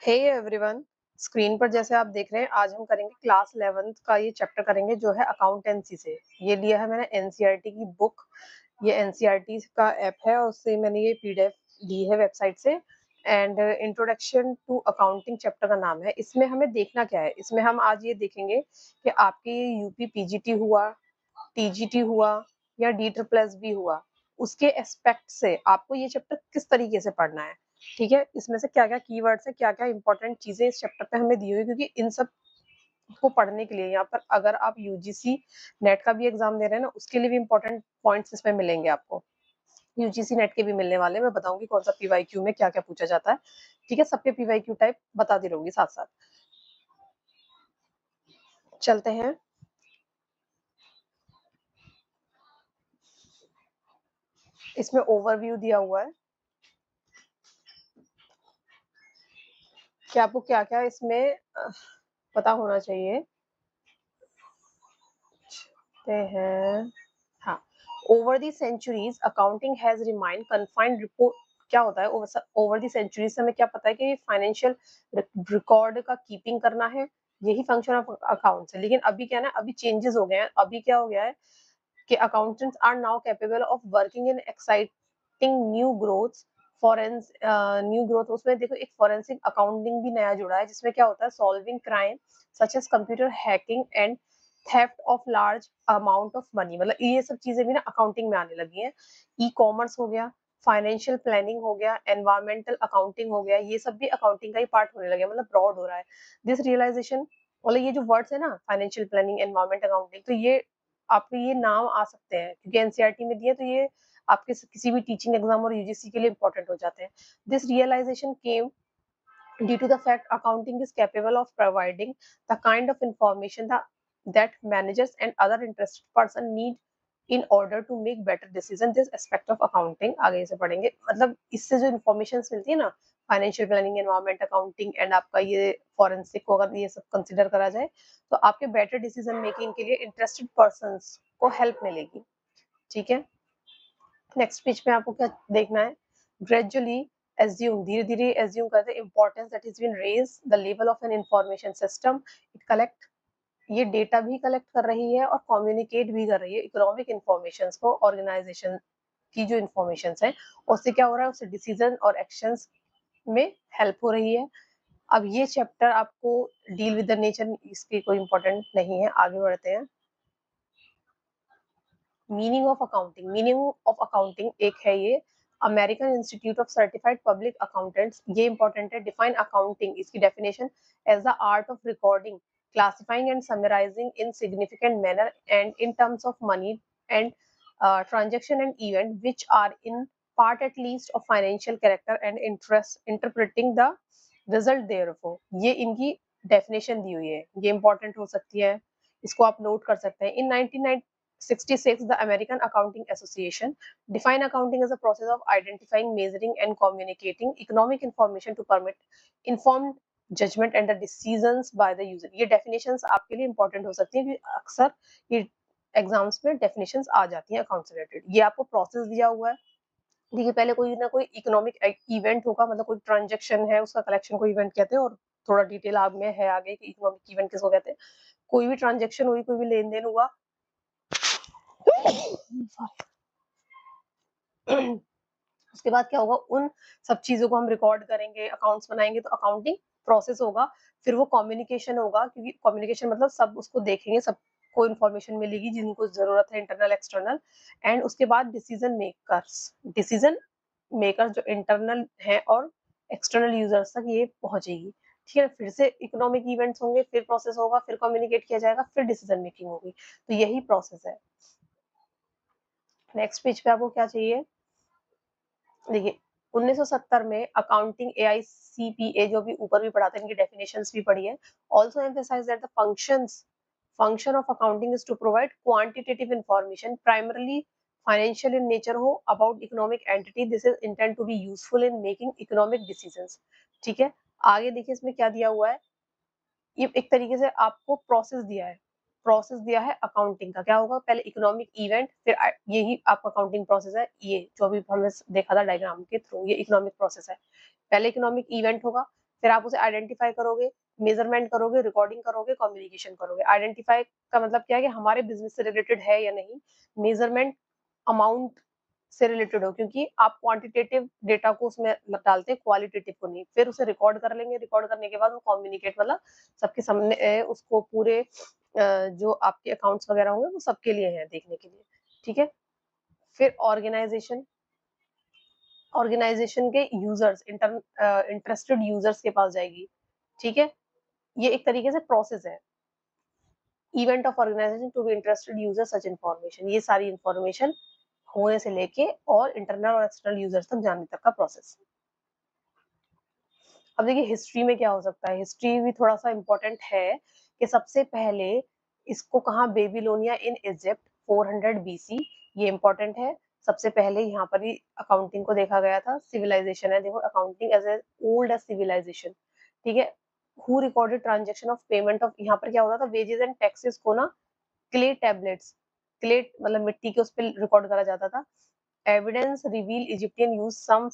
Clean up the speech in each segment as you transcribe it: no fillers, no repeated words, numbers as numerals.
Hey everyone, screen पर जैसे आप देख रहे हैं आज हम करेंगे क्लास 11th का ये चैप्टर करेंगे जो है अकाउंटेंसी से। ये लिया है मैंने एनसीईआरटी की बुक। ये एनसीईआरटी का ऐप है और उससे मैंने ये पीडीएफ ली है वेबसाइट से। And introduction to accounting chapter का नाम है। इसमें हमें देखना क्या है, इसमें हम आज ये देखेंगे कि आपके ये यूपी पीजीटी हुआ, टीजीटी हुआ या डी ट्रिपल एस भी हुआ, उसके एस्पेक्ट से आपको ये चैप्टर किस तरीके से पढ़ना है। ठीक है, इसमें से क्या क्या कीवर्ड्स है, क्या क्या इंपॉर्टेंट चीजें इस चैप्टर पे हमें दी हुई, क्योंकि इन सब को पढ़ने के लिए यहाँ पर अगर आप यूजीसी नेट का भी एग्जाम दे रहे हैं ना, उसके लिए भी इंपॉर्टेंट पॉइंट्स इसमें मिलेंगे आपको। यूजीसी नेट के भी मिलने वाले, मैं बताऊंगी कौन सा पीवाईक्यू में क्या क्या पूछा जाता है। ठीक है, सबके पीवाईक्यू टाइप बताती रहूंगी साथ साथ। चलते हैं। इसमें ओवरव्यू दिया हुआ है कि आपको क्या क्या इसमें पता होना चाहिए। हैं हाँ, over the centuries accounting has remind confined report. क्या होता है ओवर दी सेंचुरीज से हमें क्या पता है कि फाइनेंशियल रिकॉर्ड का कीपिंग करना है, यही फंक्शन ऑफ अकाउंट्स है। लेकिन अभी क्या है ना, अभी चेंजेस हो गए हैं। अभी क्या हो गया है कि accountants are now capable of working in exciting new growth फॉरेंस न्यू ग्रोथ। उसमें देखो एक फॉरेंसिक अकाउंटिंग भी नया जुड़ा है, जिसमें क्या होता है solving crime such as computer hacking and theft of large amount of money. मतलब ये सब चीजें भी ना अकाउंटिंग में आने लगी हैं। ई कॉमर्स हो गया, फाइनेंशियल प्लानिंग हो गया, एनवायरमेंटल अकाउंटिंग हो गया, ये सब भी अकाउंटिंग का ही पार्ट होने लगे, मतलब ब्रॉड हो रहा है दिस रियलाइजेशन। मतलब ये जो वर्ड्स है ना, फाइनेंशियल प्लानिंग, एनवायरमेंट अकाउंटिंग, तो ये आपको ये नाम आ सकते हैं क्योंकि एनसीईआरटी में दिए, तो ये आपके किसी भी टीचिंग एग्जाम और यूजीसी के लिए इंपॉर्टेंट हो जाते हैं। This realisation came due to the fact accounting is capable of providing the kind of information that managers and other interested person need in order to make better decision। this aspect of accounting आगे से पढ़ेंगे। मतलब इससे जो information मिलती है ना, financial planning, environment accounting and आपका ये फॉरेंसिक को अगर ये सब कंसिडर करा जाए तो आपके बेटर डिसीजन मेकिंग के लिए इंटरेस्टेड पर्सन को हेल्प मिलेगी। ठीक है, नेक्स्ट पेज पे आपको क्या देखना है, ग्रेजुअली एज्यूम, धीरे धीरे एज्यूम करते importance that is been raise the level of an information system. It collect, ये डेटा भी कलेक्ट कर रही है और कम्युनिकेट भी कर रही है इकोनॉमिक इंफॉर्मेशन को, ऑर्गेनाइजेशन की जो इंफॉर्मेशन है उससे क्या हो रहा है, उससे डिसीजन और एक्शंस में हेल्प हो रही है। अब ये चैप्टर आपको डील विद द नेचर, इसकी कोई इंपॉर्टेंट नहीं है, आगे बढ़ते हैं। Meaning of accounting, meaning of accounting एक है ये American Institute of Certified Public Accountants, ये इंपॉर्टेंट है। डिफाइन अकाउंटिंग, इसकी definition as the art of recording, classifying and summarizing in significant manner and in terms of money and transaction and event which are in part at least of financial character and interest, interpreting the result therefore। ये इनकी definition दी हुई है, ये important हो सकती है, इसको आप नोट कर सकते हैं। इन 1966 the American Accounting Association define accounting as a process of identifying, measuring and communicating economic information to permit informed judgement and the decisions by the user. ये डेफिनेशंस आपके लिए इंपॉर्टेंट हो सकती है क्योंकि अक्सर ये एग्जाम्स में डेफिनेशंस आ जाती हैं अकाउंट से रिलेटेड। ये आपको प्रोसेस दिया हुआ है। देखिए पहले कोई ना कोई इकोनॉमिक इवेंट होगा, मतलब कोई ट्रांजेक्शन है उसका कलेक्शन को इवेंट कहते हैं, और थोड़ा डिटेल आग में है आगे कि इकोनॉमिक इवेंट किसको कहते हैं। कोई भी ट्रांजेक्शन हुई, कोई भी लेन देन हुआ उसके बाद क्या होगा, उन सब चीजों को हम रिकॉर्ड करेंगे, अकाउंट्स बनाएंगे, तो अकाउंटिंग प्रोसेस होगा। फिर वो कम्युनिकेशन होगा, क्योंकि कम्युनिकेशन मतलब सब उसको देखेंगे, सबको इन्फॉर्मेशन मिलेगी जिनको जरूरत है, इंटरनल एक्सटर्नल। एंड उसके बाद डिसीजन मेकर्स, डिसीजन मेकर्स जो इंटरनल है और एक्सटर्नल यूजर्स तक ये पहुंचेगी। ठीक है, फिर से इकोनॉमिक इवेंट्स होंगे, फिर प्रोसेस होगा, फिर कम्युनिकेट किया जाएगा, फिर डिसीजन मेकिंग होगी। तो यही प्रोसेस है। नेक्स्ट पेज पे आपको क्या चाहिए, देखिए 1970 में अकाउंटिंग एआईसीपीए, जो भी ऊपर भी पढ़ाते हैं, इनकी डेफिनेशंस भी पढ़ी है। Also emphasise that the function of accounting is to provide quantitative information primarily financial in nature हो about economic entity. This is intend to be useful in making economic decisions. ठीक है, आगे देखिए इसमें क्या दिया हुआ है, ये एक तरीके से आपको प्रोसेस दिया है, प्रोसेस दिया है अकाउंटिंग का। क्या होगा, पहले इकोनॉमिक इवेंट, फिर यही आपका अकाउंटिंग प्रोसेस है। ये जो भी हमने देखा था डायग्राम के थ्रू, ये इकोनॉमिक प्रोसेस है। पहले इकोनॉमिक इवेंट होगा, फिर आप उसे आइडेंटिफाई करोगे, मेजरमेंट करोगे, रिकॉर्डिंग करोगे, कम्युनिकेशन करोगे। आइडेंटिफाई का मतलब क्या है कि हमारे बिजनेस से रिलेटेड है या नहीं, मेजरमेंट अमाउंट से रिलेटेड हो, क्योंकि आप क्वांटिटेटिव डेटा को उसमें डालते हैं, क्वालिटेटिव को नहीं। फिर उसे रिकॉर्ड कर लेंगे, रिकॉर्ड करने के बाद वो कम्युनिकेट मतलब सबके सामने उसको पूरे जो आपके अकाउंट्स वगैरह होंगे वो सबके लिए हैं देखने के लिए, ठीक है। फिर ऑर्गेनाइजेशन, ऑर्गेनाइजेशन के यूजर्स, इंटरेस्टेड यूजर्स के पास जाएगी, ठीक है। ये एक तरीके से प्रोसेस है। Event of organisation to be interested user such information, ये सारी इंफॉर्मेशन होने से लेके और इंटरनल और एक्सटर्नल यूजर्स तक जाने तक का प्रोसेस। अब देखिए हिस्ट्री में क्या हो सकता है, हिस्ट्री भी थोड़ा सा इम्पोर्टेंट है कि सबसे पहले इसको कहाँ, बेबीलोनिया इन इजिप्ट 400 BC, ये इम्पोर्टेंट है। सबसे पहले यहाँ पर ही अकाउंटिंग को देखा गया था। सिविलाइजेशन है, देखो accounting as a old age civilisation, ठीक है। Who recorded transaction of payment of, यहाँ पर क्या होता था, वेजेस एंड टैक्सेस को ना क्ले टैबलेट्स, क्ले मतलब मिट्टी के उस पर रिकॉर्ड करा जाता था। Evidence reveal Egyptian use some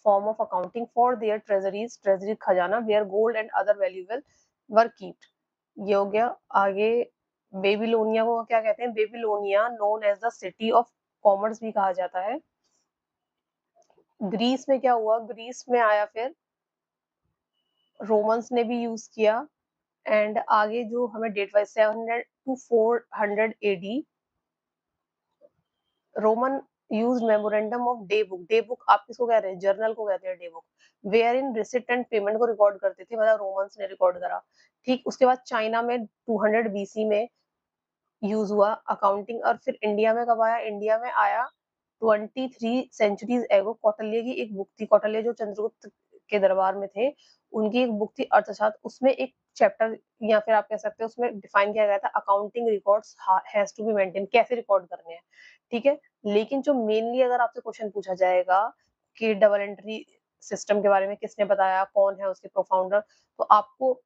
form of accounting for their treasuries, treasury खजाना, where gold and other valuable were keeped, ये हो गया। आगे बेबीलोनिया को क्या कहते हैं, Babylonia known as the city of commerce भी कहा जाता है। ग्रीस में क्या हुआ, ग्रीस में आया, फिर रोमन्स ने भी यूज किया। एंड आगे जो हमें date wise 700 to 400 AD, Roman use memorandum of day book, day book आप किसको कह रहे हैं, जर्नल को कहते हैं day book, where in receipt and payment को रिकॉर्ड करते थे, मतलब रोमन्स ने रिकॉर्ड करा, ठीक। उसके बाद चाइना में 200 BC में यूज हुआ अकाउंटिंग। और फिर इंडिया में कब आया, इंडिया में आया 23 सेंचुरीज एगो। कौटिल्य की एक बुक थी, कौटिल्य जो चंद्रगुप्त के दरबार में थे, उनकी एक बुक थी अर्थशास्त्र, उसमें एक चैप्टर या फिर आप कह सकते हैं उसमें डिफाइन किया गया था accounting records has to be maintain, कैसे रिकॉर्ड करने हैं, ठीक है। लेकिन जो मेनली अगर आपसे क्वेश्चन पूछा जाएगा कि डबल एंट्री सिस्टम के बारे में किसने बताया, कौन है उसके प्रोफाउंडर, तो आपको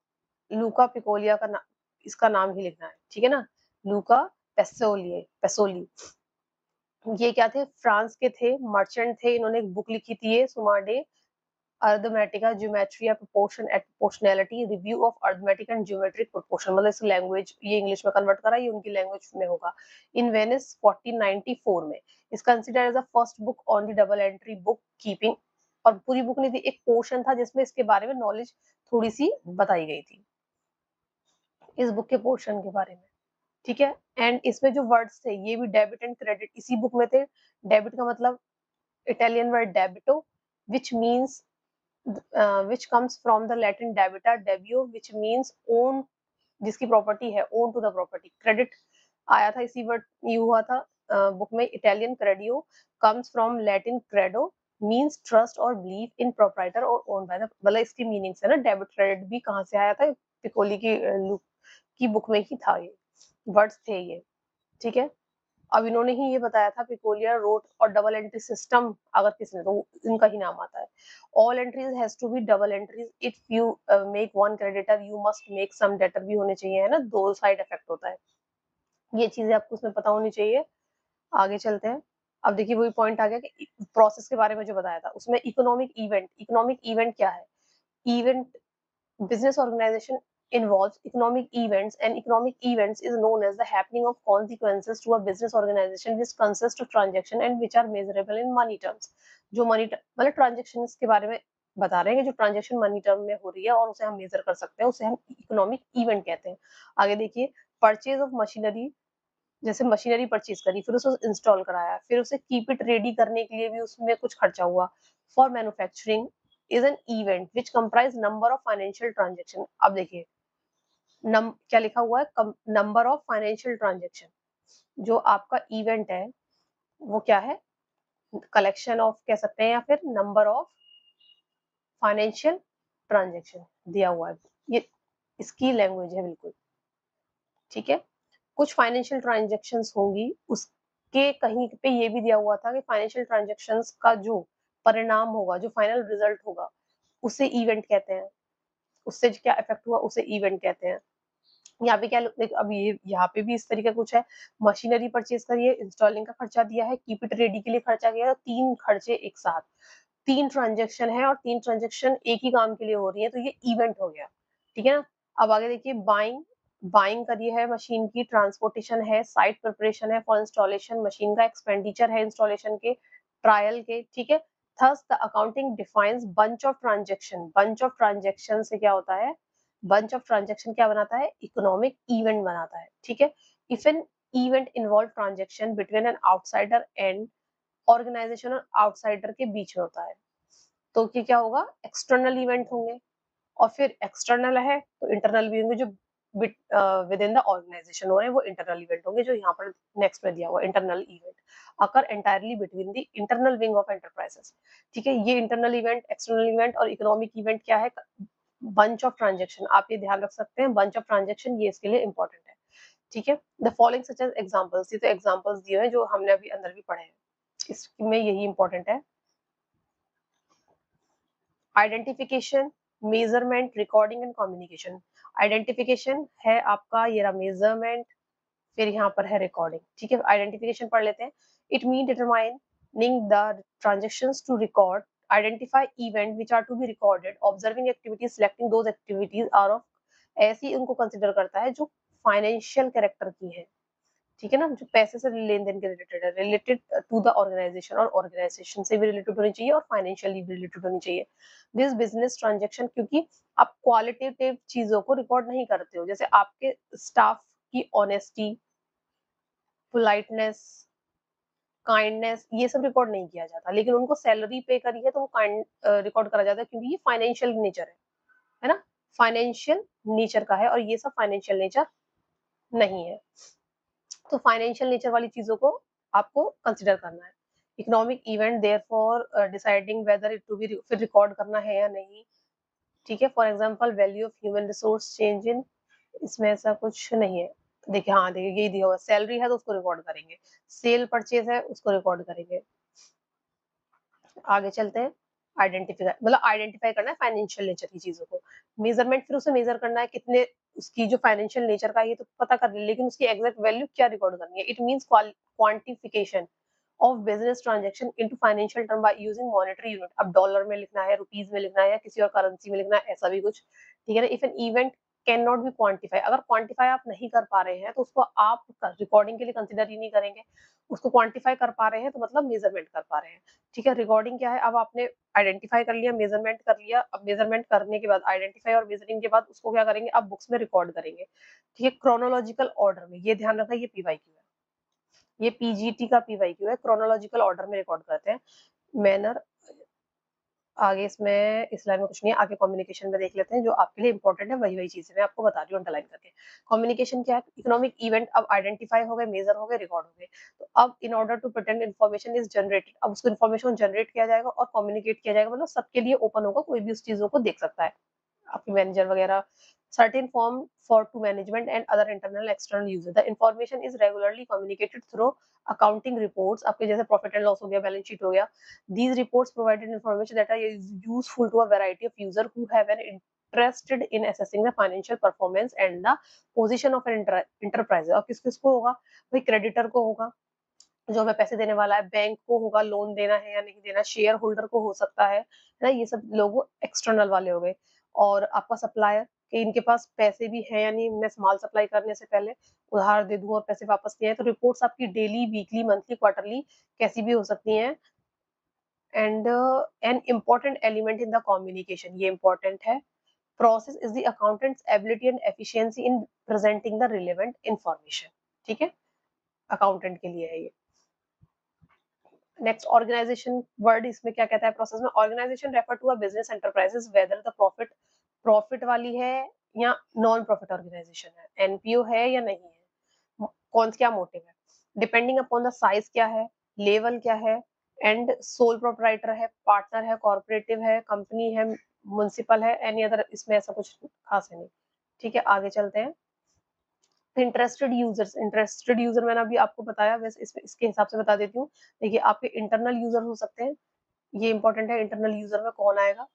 लूका पिकोलिया का इसका नाम ही लिखना है, ठीक है ना, लूका पेसोली, पेसोली। ये क्या थे, फ्रांस के थे, मर्चेंट थे, इन्होंने एक बुक लिखी थी, ये Summa de Arithmetica geometry proportion et proportionality, review of arithmetic and geometric proportion, मतलब इस लैंग्वेज ये इंग्लिश में कन्वर्ट करा, ये उनकी लैंग्वेज में होगा। इन वेनिस 1494 में, इस consider as the first book on the double entry book keeping, और पूरी बुक नहीं थी, एक पोर्शन था जिसमें इसके बारे में नॉलेज थोड़ी सी बताई गई थी, इस बुक के पोर्शन के बारे में, ठीक है। एंड इसमें जो वर्ड्स थे ये भी डेबिट एंड क्रेडिट इसी बुक में थे। डेबिट का मतलब Italian word डेबिटो, which means which comes from the Latin debita debio which means own, जिसकी प्रॉपर्टी है, own to the property। Credit आया था, इसी वर्ड यू हुआ था बुक में। इटालियन क्रेडियो comes from Latin credo means trust or belief in proprietor or owned by the, मतलब इसकी मीनिंग्स है ना। डेबिट क्रेडिट भी कहाँ से आया था, पिकोली की बुक में ही था, ये वर्ड्स थे ये, ठीक है। अब इन्होंने ही ये बताया था, पिकोलियर रोट और डबल एंट्री सिस्टम अगर किसने, तो इनका ही नाम आता है। All entries has to be double entries, if you make one creditor you must make some debtor भी होने चाहिए, है ना, दो साइड इफेक्ट होता है, ये चीजें आपको उसमें पता होनी चाहिए। आगे चलते हैं। अब देखिए वही पॉइंट आ गया कि प्रोसेस के बारे में जो बताया था उसमें इकोनॉमिक इवेंट, इकोनॉमिक इवेंट क्या है, event business organization involves economic events, and economic events is known as the happening of consequences to a business organization which consist of transaction and which are measurable in money terms। जो money मतलब transaction के बारे में बता रहे हैं कि जो ट्रांजेक्शन मनी टर्म में हो रही है और उसे हम मेजर कर सकते हैं, उसे हम इकोनॉमिक इवेंट कहते हैं। आगे देखिए, परचेज ऑफ मशीनरी, जैसे मशीनरी परचेज करी, फिर उसे इंस्टॉल कराया, फिर उसे कीप इट रेडी करने के लिए भी उसमें कुछ खर्चा हुआ। For manufacturing is an event which comprise number of financial transaction. अब देखिए क्या लिखा हुआ है, नंबर ऑफ फाइनेंशियल ट्रांजेक्शन, जो आपका इवेंट है वो क्या है, कलेक्शन ऑफ कह सकते हैं या फिर नंबर ऑफ फाइनेंशियल ट्रांजेक्शन दिया हुआ है, ये इसकी लैंग्वेज है बिल्कुल, ठीक है। कुछ फाइनेंशियल ट्रांजेक्शन्स होंगी, उसके कहीं पे ये भी दिया हुआ था कि फाइनेंशियल ट्रांजेक्शन्स का जो परिणाम होगा, जो फाइनल रिजल्ट होगा, उसे इवेंट कहते हैं। उससे क्या इफेक्ट हुआ, उसे इवेंट कहते हैं। यहाँ पे क्या, अब ये यहाँ पे भी इस तरीके कुछ है, मशीनरी परचेज करिए, इंस्टॉलिंग का खर्चा दिया है, कीप इट रेडी के लिए खर्चा गया है, तीन खर्चे एक साथ। 3 ट्रांजेक्शन है और 3 ट्रांजेक्शन एक ही काम के लिए हो रही है, तो ये इवेंट हो गया, ठीक है ना। अब आगे देखिए, बाइंग करी है मशीन की, ट्रांसपोर्टेशन है, साइट प्रिपरेशन है फॉर इंस्टॉलेशन, मशीन का एक्सपेंडिचर है इंस्टॉलेशन के, ट्रायल के, ठीक है। Thus the accounting defines bunch of transaction से क्या होता है, बंच ऑफ ट्रांजेक्शन क्या बनाता है, इकोनॉमिक इवेंट बनाता है, ठीक है। If an event involve transaction between an outsider and organisation और आउटसाइडर के बीच में होता है, तो क्या होगा, एक्सटर्नल इवेंट होंगे। और फिर एक्सटर्नल है तो इंटरनल भी होंगे, जो विद इन द ऑर्गेनाइजेशन हो रहे हैं वो इंटरनल इवेंट होंगे, जो यहाँ पर नेक्स्ट में दिया हुआ internal event occur entirely between the internal wing of enterprises, ठीक है। ये इंटरनल इवेंट, एक्सटर्नल इवेंट और इकोनॉमिक इवेंट क्या है, बंच ऑफ ट्रांजेक्शन, आप ये ध्यान रख सकते हैं, बंच ऑफ ट्रांजेक्शन ये इसके लिए इंपॉर्टेंट है, ठीक है। The following such as examples, ये तो एग्जांपल्स दिए हैं जो हमने अभी अंदर भी पढ़े हैं, इसमें यही इंपॉर्टेंट है। Identification, measurement, recording and communication. Identification है आपका ये रहा मेजरमेंट, फिर यहाँ पर है रिकॉर्डिंग, ठीक है। आइडेंटिफिकेशन पढ़ लेते हैं। It mean determining the transactions to record, identify event which are to be recorded, observing activities, selecting those activities are of, ऐसी उनको कंसिडर करता है जो फाइनेंशियल कैरेक्टर की है, ठीक है ना, जो पैसे से लेन देन के रिलेटेड है, रिलेटेड टू द ऑर्गेनाइजेशन, और ऑर्गेनाइजेशन से भी रिलेटेड होनी चाहिए और फाइनेंशियली भी रिलेटेड होनी चाहिए। दिस बिजनेस ट्रांजेक्शन, क्योंकि आप क्वालिटेटिव चीजों को रिकॉर्ड नहीं करते हो, जैसे आपके स्टाफ की ऑनेस्टी, पोलाइटनेस, काइंडनेस, ये सब रिकॉर्ड नहीं किया जाता, लेकिन उनको सैलरी पे करी है तो वो काइंड रिकॉर्ड करा जाता है, क्योंकि ये फाइनेंशियल नेचर है ना, फाइनेंशियल नेचर का है, और ये सब फाइनेंशियल नेचर नहीं है, तो फाइनेंशियल नेचर वाली चीजों को आपको कंसिडर करना है। Economic event therefore deciding whether it to be फिर रिकॉर्ड करना है या नहीं, ठीक है। For example value of human resource change in, इसमें ऐसा कुछ नहीं है, देखिए हाँ देखिए यही दिया हुआ, सैलरी है तो उसको रिकॉर्ड करेंगे, सेल परचेज है उसको रिकॉर्ड करेंगे। आगे चलते हैं। आइडेंटिफाई मतलब आइडेंटिफाई करना है फाइनेंशियल नेचर की चीजों को, मेजरमेंट फिर उसे मेजर करना है, कितने उसकी जो फाइनेंशियल नेचर का ये तो पता कर ले, लेकिन उसकी एग्जैक्ट वैल्यू क्या रिकॉर्ड करनी है। It means quantification of business transaction into financial term by using monetary unit, अब डॉलर में लिखना है, रुपीज में लिखना है, या किसी और करेंसी में लिखना है, ऐसा भी कुछ, ठीक है ना। If an event can not be quantify, अगर क्वांटिफाई आप नहीं कर पा रहे हैं तो उसको आप रिकॉर्डिंग के लिए कंसिडर ही नहीं करेंगे, उसको क्वांटिफाई कर पा रहे हैं तो मतलब मेजरमेंट कर पा रहे हैं, ठीक है। रिकॉर्डिंग क्या है, अब आपने आइडेंटिफाई कर लिया, मेजरमेंट कर लिया, अब मेजरमेंट करने के बाद आइडेंटिफाई और मेजरिंग के बाद उसको क्या करेंगे, अब बुक्स में रिकॉर्ड करेंगे, ठीक है। क्रोनोलॉजिकल ऑर्डर में, ये ध्यान रखना, ये पीवाईक्यू है, ये पीजीटी का पीवाईक्यू है, क्रोनोलॉजिकल ऑर्डर में रिकॉर्ड करते हैं। मैनर, आगे इसमें इस लाइन में कुछ नहीं है, आगे कम्युनिकेशन में देख लेते हैं, जो आपके लिए इंपॉर्टेंट है वही वही चीजें मैं आपको बता रही हूँ अंडरलाइन करके। कम्युनिकेशन क्या है, इकोनॉमिक इवेंट अब आइडेंटिफाई हो गए, मेजर हो गए, रिकॉर्ड हो गए, तो अब in order to pretend information is generated, अब उसको इन्फॉर्मेशन जनरेट किया जाएगा और कम्युनिकेट किया जाएगा, मतलब सबके लिए ओपन होगा, कोई भी उस चीजों को देख सकता है, आपके मैनेजर वगैरह। certain form for to management and other internal external user, the information is regularly communicated through accounting reports, आपके जैसे प्रॉफिट एंड लॉस हो गया, बैलेंस शीट हो गया, these reports provided information that are useful to a variety of user who have an interested in assessing the financial performance and the position of an enterprise। और किस किस को होगा, भाई क्रेडिटर को होगा, जो हमें पैसे देने वाला है, बैंक को होगा, लोन देना है या नहीं देना, शेयर होल्डर को हो सकता है ना, ये सब लोग एक्सटर्नल वाले हो गए। और आपका सप्लायर, कि इनके पास पैसे भी है या नहीं, मैं माल सप्लाई करने से पहले उधार दे दूं और पैसे वापस नहीं आए, तो रिपोर्ट्स आपकी डेली, वीकली, मंथली, क्वार्टरली कैसी भी हो सकती हैं। And an important element in the communication, ये इंपॉर्टेंट है, process is the accountants ability and efficiency in presenting the relevant information, ठीक है, अकाउंटेंट के लिए है ये। नेक्स्ट, ऑर्गेनाइजेशन वर्ड, इसमें क्या कहता है प्रोसेस में, organisation refer to a business enterprises whether the profit वाली है या नॉन प्रॉफिट ऑर्गेनाइजेशन है, एनपीओ है या नहीं है, कौन क्या मोटिव है, डिपेंडिंग अपॉन द साइज क्या है, लेवल क्या है, एंड सोल प्रोपराइटर है, पार्टनर है, कॉर्पोरेटिव है, कंपनी है, म्युनिसिपल है, एनी अदर, इसमें ऐसा कुछ खास है नहीं, ठीक है। आगे चलते हैं। इंटरेस्टेड यूजर मैंने अभी आपको बताया, वैसे इसके हिसाब से बता देती हूँ। देखिए, आपके इंटरनल यूजर हो सकते हैं, ये इंपॉर्टेंट है, इंटरनल यूजर में कौन आएगा,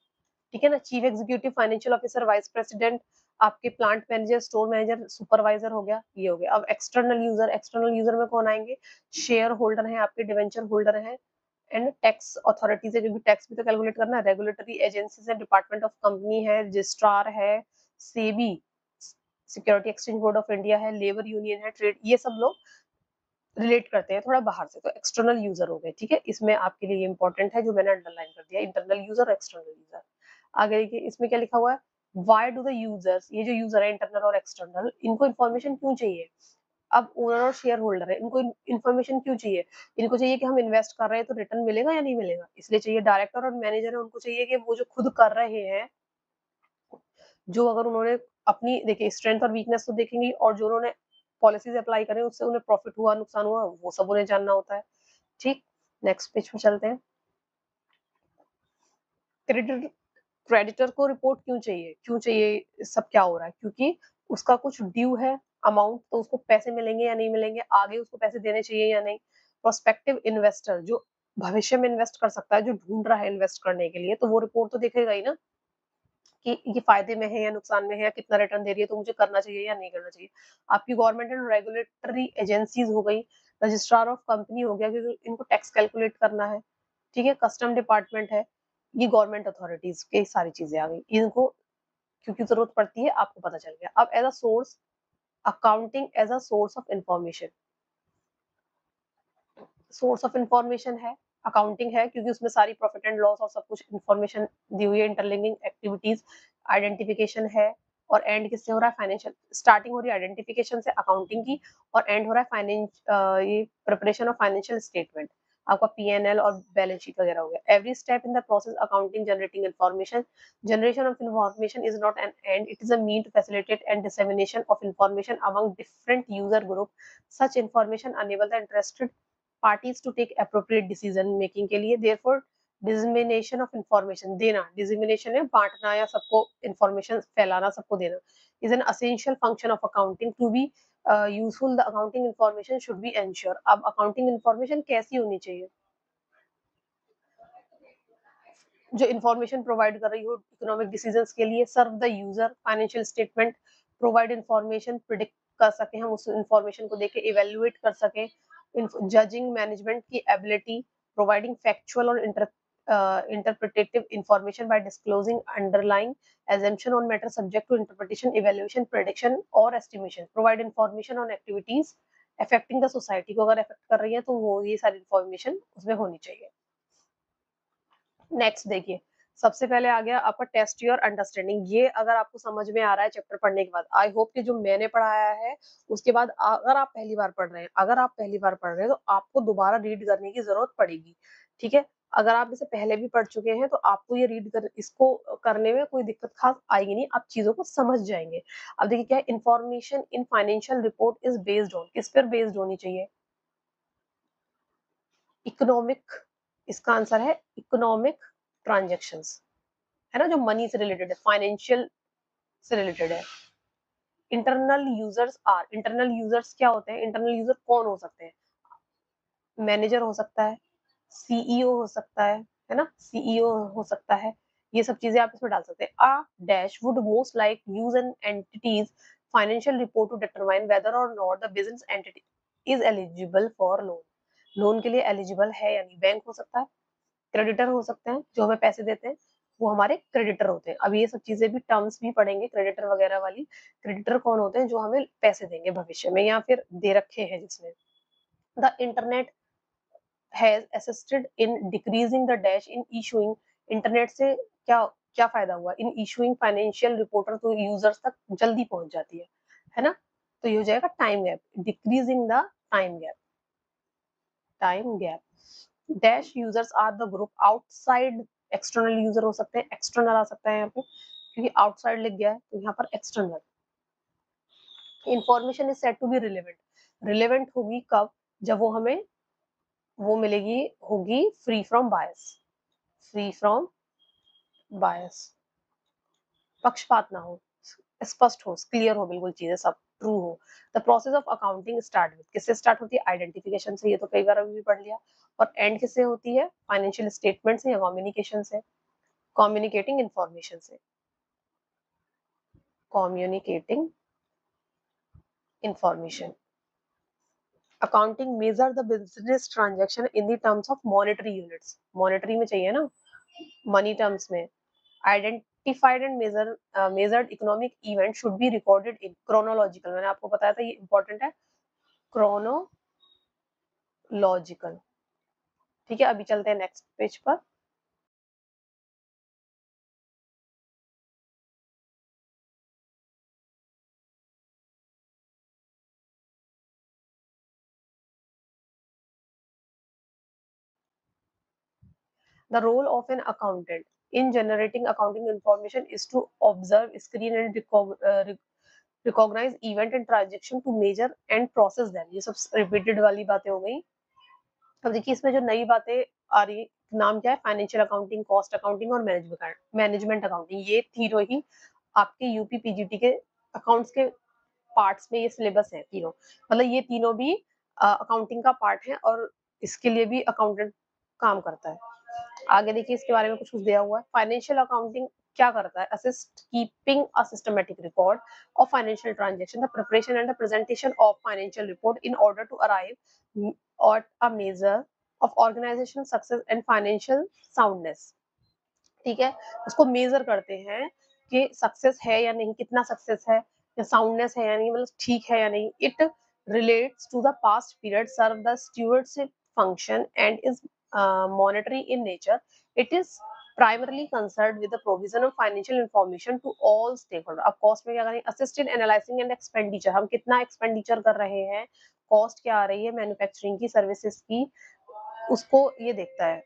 ठीक है ना। Chief executive, financial officer, vice president, आपके plant manager, store manager, supervisor हो गया, ये हो गया। अब एक्सटर्नल यूजर में कौन आएंगे, शेयर होल्डर है, आपके डिवेंचर होल्डर है, एंड टैक्स अथॉरिटीज है, क्योंकि टैक्स भी तो कैलकुलेट करना है। रेगुलेटरी एजेंसीज है, डिपार्टमेंट ऑफ कंपनी है, रजिस्ट्रार है, SEBI security exchange board of India है, लेबर यूनियन है, ट्रेड, ये सब लोग रिलेट करते हैं थोड़ा बाहर से। तो एक्सटर्नल यूजर हो गए, ठीक है। इसमें आपके लिए इंपॉर्टेंट है जो मैंने अंडरलाइन कर दिया, इंटरनल यूजर और एक्सटर्नल यूजर। आगे देखिए इसमें क्या लिखा हुआ है, वाई डू द यूजर्स, ये जो यूजर है इंटरनल और एक्सटर्नल, इनको इन्फॉर्मेशन क्यों चाहिए। अब ओनर और शेयर होल्डर है, इनको इन्फॉर्मेशन क्यों चाहिए। इनको चाहिए कि हम इन्वेस्ट कर रहे हैं तो रिटर्न मिलेगा या नहीं मिलेगा, इसलिए चाहिए। डायरेक्टर और मैनेजर है, उनको चाहिए कि वो जो खुद कर रहे हैं, जो अगर उन्होंने अपनी देखिए स्ट्रेंथ और वीकनेस तो देखेंगे, और जो उन्होंने पॉलिसीज अप्लाई करें उससे उन्हें प्रॉफिट हुआ नुकसान हुआ वो सब उन्हें जानना होता है, ठीक। नेक्स्ट पेज पे चलते हैं। क्रेडिटर क्रेडिटर को रिपोर्ट क्यों चाहिए सब क्या हो रहा है, क्योंकि उसका कुछ ड्यू है अमाउंट, तो उसको पैसे मिलेंगे या नहीं मिलेंगे, आगे उसको पैसे देने चाहिए या नहीं। प्रोस्पेक्टिव इन्वेस्टर जो भविष्य में इन्वेस्ट कर सकता है, जो ढूंढ रहा है इन्वेस्ट करने के लिए, तो वो रिपोर्ट तो देखेगा ही ना कि ये फायदे में है या नुकसान में है, या कितना रिटर्न दे रही है, तो मुझे करना चाहिए या नहीं करना चाहिए। आपकी गवर्नमेंट एंड रेगुलेटरी एजेंसीज हो गई, रजिस्ट्रार ऑफ कंपनी हो गया क्योंकि इनको टैक्स कैलकुलेट करना है, ठीक है। कस्टम डिपार्टमेंट है, ये गवर्नमेंट अथॉरिटीज की सारी चीजें आ गई, इनको क्योंकि जरूरत पड़ती है आपको पता चल गया। अब as a source, accounting as a source of information, source of information है, अकाउंटिंग है, क्योंकि उसमें सारी प्रॉफिट एंड लॉस और सब कुछ इंफॉर्मेशन दी हुई है, इंटरलिंकिंग एक्टिविटीज, आइडेंटिफिकेशन है, और एंड किससे हो रहा है, फाइनेंशियल। स्टार्टिंग हो रही है आइडेंटिफिकेशन से अकाउंटिंग की, और एंड हो रहा है ये प्रिपरेशन ऑफ फाइनेंशियल स्टेटमेंट, आपका पीएनएल और बैलेंस शीट वगैरह हो गया। Every step in the process accounting generating information, generation of information is not an end, it is a mean to facilitate and dissemination of information among different user group. Such information enable the interested parties to take appropriate decision making के लिए। therefore dissemination of information, देना, dissemination है बांटना या सबको information फैलाना, सबको देना, is an essential function of accounting to be useful the accounting information should be ensured। अब accounting information कैसी होनी चाहिए, जो इंफॉर्मेशन प्रोवाइड कर रही हो इकोनॉमिक डिसीजंस के लिए, serve the user, financial statement provide information, predict कर सके हम उस इंफॉर्मेशन को देख के इवेल्युएट कर सके, जजिंग मैनेजमेंट की एबिलिटी, प्रोवाइडिंग फैक्चुअल और interpretative information bye disclosing underlying assumption on matter subject to interpretation, evaluation, prediction और estimation, provide information on activities affecting the society, को अगर अफेक्ट कर रही है तो वो ये सारी इंफॉर्मेशन उसमें होनी चाहिए। नेक्स्ट देखिए, सबसे पहले आ गया आपका टेस्ट योर अंडरस्टैंडिंग। ये अगर आपको समझ में आ रहा है चैप्टर पढ़ने के बाद, आई होप कि जो मैंने पढ़ाया है उसके बाद अगर आप पहली बार पढ़ रहे हैं, तो आपको दोबारा रीड करने की जरूरत पड़ेगी, ठीक है। अगर आप इसे पहले भी पढ़ चुके हैं तो आपको ये इसको करने में कोई दिक्कत खास आएगी नहीं, आप चीजों को समझ जाएंगे। अब देखिए क्या है, information in financial report is based on, किस पर बेस्ड होनी चाहिए, इकोनॉमिक, इसका आंसर है इकोनॉमिक ट्रांजेक्शन्स, है ना, जो मनी से रिलेटेड है, फाइनेंशियल से रिलेटेड है। इंटरनल यूजर्स क्या होते हैं, इंटरनल यूजर कौन हो सकते हैं, मैनेजर हो सकता है, सीईओ हो सकता है ना, सीईओ हो सकता है, ये सब चीजें आप इसमें डाल सकते हैं। A dash would most like use an entities financial report to determine whether or not the business entity is eligible for loan, loan के लिए एलिजिबल है या नहीं। बैंक हो सकता है, क्रेडिटर हो सकते हैं, जो हमें पैसे देते हैं वो हमारे क्रेडिटर होते हैं। अब ये सब चीजें भी टर्म्स भी पढ़ेंगे क्रेडिटर वगैरह वाली। क्रेडिटर कौन होते हैं, जो हमें पैसे देंगे भविष्य में या फिर दे रखे हैं जिसने। The internet has assisted in decreasing the dash in issuing, internet से क्या क्या फायदा हुआ, इन इशूइंग फाइनेंशियल रिपोर्टर तो यूजर्स तक जल्दी पहुंच जाती है ना। तो ये हो जाएगा time gap, decreasing the time gap, time gap. Dash users are the group outside, external user हो सकते हैं, एक्सटर्नल आ सकता है यहाँ पे, क्योंकि आउटसाइड लिख गया है तो यहाँ पर external. Information is said to be relevant, relevant होगी कब, जब वो हमें वो मिलेगी, होगी free from bias, free from bias, पक्षपात ना हो, स्पष्ट हो, क्लियर हो, बिल्कुल चीजें सब ट्रू हो। The process of accounting start with, किससे स्टार्ट होती है, आइडेंटिफिकेशन से, ये तो कई बार अभी भी पढ़ लिया। और एंड किससे होती है, फाइनेंशियल स्टेटमेंट से या कम्युनिकेशन से, कम्युनिकेटिंग इंफॉर्मेशन से, communicating information. Accounting measure the business transaction in the terms of monetary units, monetary में चाहिए ना, मनी टर्म्स में। Identified and measured economic event should be recorded in chronological, मैंने आपको बताया था ये इंपॉर्टेंट है, क्रोनोलॉजिकल। ठीक है, अभी चलते हैं नेक्स्ट पेज पर। The role of an accountant in generating accounting information is to observe, screen and recognize event and transaction to measure and process them। ये सब रिपीटेड वाली बातें हो गई। अब देखिए इसमें जो नई बातें आ रही, नाम क्या है, फाइनेंशियल अकाउंटिंग, कॉस्ट अकाउंटिंग और मैनेजमेंट अकाउंटिंग। ये तीनों ही आपके यूपी पीजीटी के अकाउंट्स के पार्ट्स में ये सिलेबस है तीनों, मतलब ये तीनों भी अकाउंटिंग का पार्ट है और इसके लिए भी अकाउंटेंट काम करता है। आगे देखिए इसके बारे में कुछ कुछ दिया हुआ है। फाइनेंशियल अकाउंटिंग क्या करता है, assist keeping a systematic record of financial transaction, the preparation and the presentation of financial report in order to arrive at a measure of organizational success and financial soundness। ठीक है, उसको major करते हैं कि success है या नहीं, कितना सक्सेस है या साउंडनेस है या नहीं, मतलब ठीक है या नहीं। It relates to the past period, serve the stewardship function and is monetary in nature. It is primarily concerned with the provision of financial information to all stakeholders। अब कॉस्ट में क्या करेंगे, assist in analysing and expenditure, हम कितना expenditure कर रहे हैं, cost क्या आ रही है मैन्युफैक्चरिंग की, सर्विसेज की, उसको ये देखता है।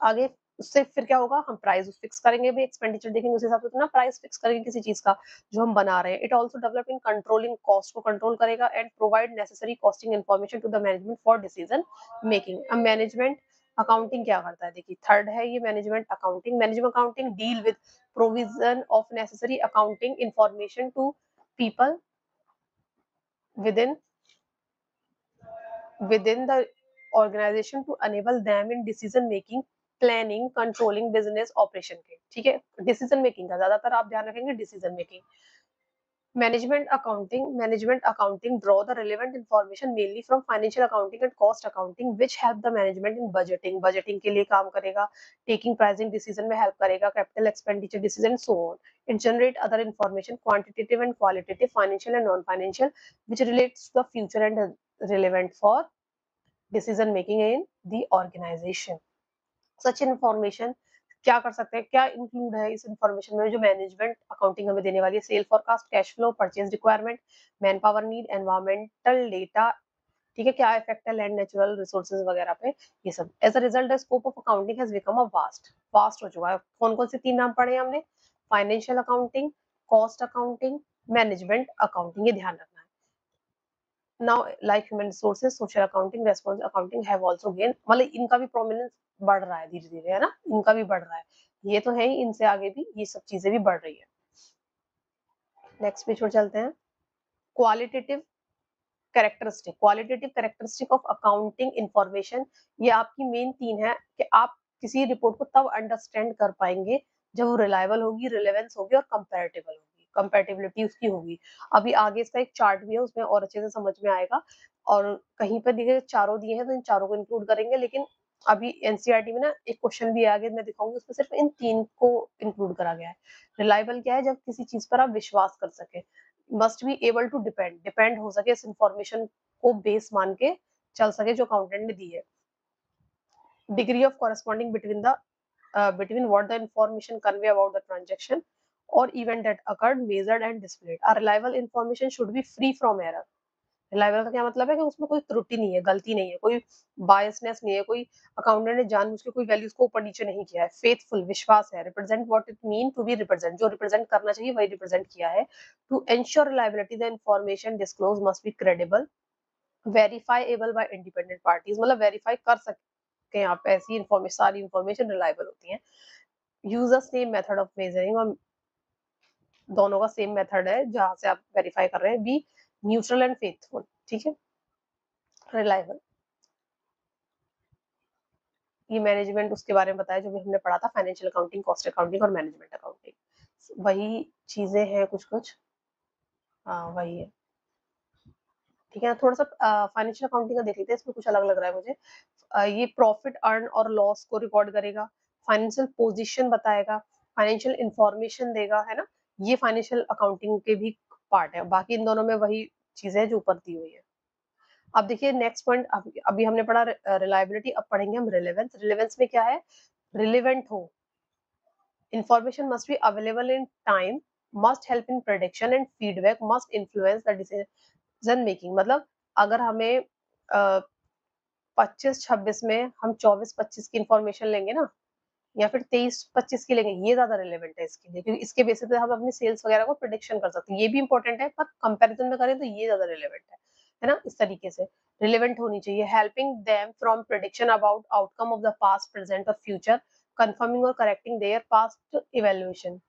आगे उससे फिर क्या होगा, हम प्राइस फिक्स करेंगे, भी एक्सपेंडिचर देखेंगे उस हिसाब से, तो ना प्राइस फिक्स करेंगे किसी चीज का जो हम बना रहे हैं। It also develop in controlling cost, को कंट्रोल करेगा and provide necessary costing information to the management for decision making. अब मैनेजमेंट अकाउंटिंग क्या करता है, देखिए थर्ड है ये management accounting. Management accounting deal with provision of necessary accounting information to people within within the organization to enable them in decision making, planning, controlling business operation के। ठीक है, डिसीजन मेकिंग का ज्यादातर आप ध्यान रखेंगे, decision making. Management accounting draw the relevant information mainly from financial accounting and cost accounting which help the management in budgeting के लिए काम करेगा, taking pricing decision में help करेगा, capital expenditure decision so on। it generate other information quantitative and qualitative, financial and non financial, which relates to the future and relevant for decision making in the organization। Such information क्या कर सकते हैं, क्या include है इस information में जो management accounting हमें देने वाली है, sale forecast, cash flow, purchase requirement, manpower need, environmental data. ठीक है, क्या इफेक्ट है लैंड, नेचुरल रिसोर्सेज वगैरह पे, ये सब। As a result the scope of accounting has become a vast हो चुका है। कौन कौन से तीन नाम पढ़े हमने, financial accounting, cost accounting, management accounting, ये ध्यान रखना है। now like human resources, social accounting, response accounting have also gained, मतलब इनका भी प्रोमिनेंस बढ़ रहा है धीरे धीरे, है ना, इनका भी बढ़ रहा है। ये तो है ही, इनसे आगे भी ये सब चीजें भी बढ़ रही है। नेक्स्ट पेज पर चलते हैं। Qualitative characteristic of accounting information, ये आपकी मेन तीन है कि आप किसी रिपोर्ट को तब अंडरस्टैंड कर पाएंगे जब वो रिलायबल होगी, रिलेवेंस होगी और कंपेरेटिबल होगी, कंपेरेटिबिलिटी उसकी होगी। अभी आगे इसका एक चार्ट भी है, उसमें और अच्छे से समझ में आएगा। और कहीं पर दिए चारों दिए हैं तो इन चारों को इंक्लूड करेंगे, लेकिन अभी एनसीईआरटी में ना एक क्वेश्चन भी आगे मैं दिखाऊंगी, उसमें सिर्फ इन तीन को इंक्लूड करा गया है। रिलायबल क्या है, जब किसी चीज पर आप विश्वास कर सके। Must be able to depend हो सके, इस इंफॉर्मेशन को बेस मान के चल सके जो अकाउंटेंट ने दी है। Degree of corresponding between what the information convey about the transaction or event that occurred, measured and displayed। A reliable information should be free from error। Reliable का क्या मतलब है कि उसमें कोई त्रुटि नहीं है, गलती नहीं है, कोई बायसनेस नहीं है, कोई अकाउंटेंट ने जानबूझ के कोई वैल्यूज को ऊपर नीचे नहीं किया है। फेथफुल, विश्वास है। Represent what it mean to be represent, जो रिप्रेजेंट करना चाहिए वही रिप्रेजेंट किया है। To ensure reliability the information disclose must be credible, verifiable by independent parties, मतलब वेरीफाई कर सकते हैं आप, ऐसी इंफॉर्मेशन, सारी इंफॉर्मेशन रिलायबल होती है। Use the same method of measuring, और दोनों का सेम मेथड है जहां से आप वेरीफाई कर रहे हैं। बी न्यूट्रल एंड फेथफुल, ठीक है, रिलायबल। ये मैनेजमेंट उसके बारे में बताया जो भी हमने पढ़ा था, फाइनेंशियल अकाउंटिंग, कॉस्ट अकाउंटिंग और मैनेजमेंट अकाउंटिंग, वही चीजें हैं कुछ कुछ, हाँ वही है। ठीक है ना। थोड़ा सा फाइनेंशियल अकाउंटिंग का देख लेते हैं, इसमें कुछ अलग लग रहा है मुझे। ये प्रॉफिट अर्न और लॉस को रिकॉर्ड करेगा, फाइनेंशियल पोजीशन बताएगा, फाइनेंशियल इंफॉर्मेशन देगा, है ना। ये फाइनेंशियल अकाउंटिंग के भी पार्ट है। बाकी इन दोनों में वही चीजें हैं जो ऊपर दी हुई है। अब देखिए नेक्स्ट पॉइंट, अभी हमने पढ़ा रिलायबिलिटी, अब पढ़ेंगे हम रिलेवेंस। रिलेवेंस में क्या है, रिलेवेंट हो, information must be available in time, must help in prediction and feedback must influence the decision making। मतलब अगर हमें 25-26 में हम 24-25 की इंफॉर्मेशन लेंगे ना, या फिर 23-25 की लेंगे, ये ज्यादा रिलेवेंट है इसके लिए, क्योंकि इसके बेसिस पे हम अपनी सेल्स वगैरह को प्रिडिक्शन कर सकते हैं। ये भी इंपॉर्टेंट है, पर कंपैरिजन में करें तो ये ज्यादा रिलेवेंट है ना। इस तरीके से रिलेवेंट होनी चाहिए। Helping them from prediction about outcome of the past, present और फ्यूचर, कंफर्मिंग और correcting there past evaluation.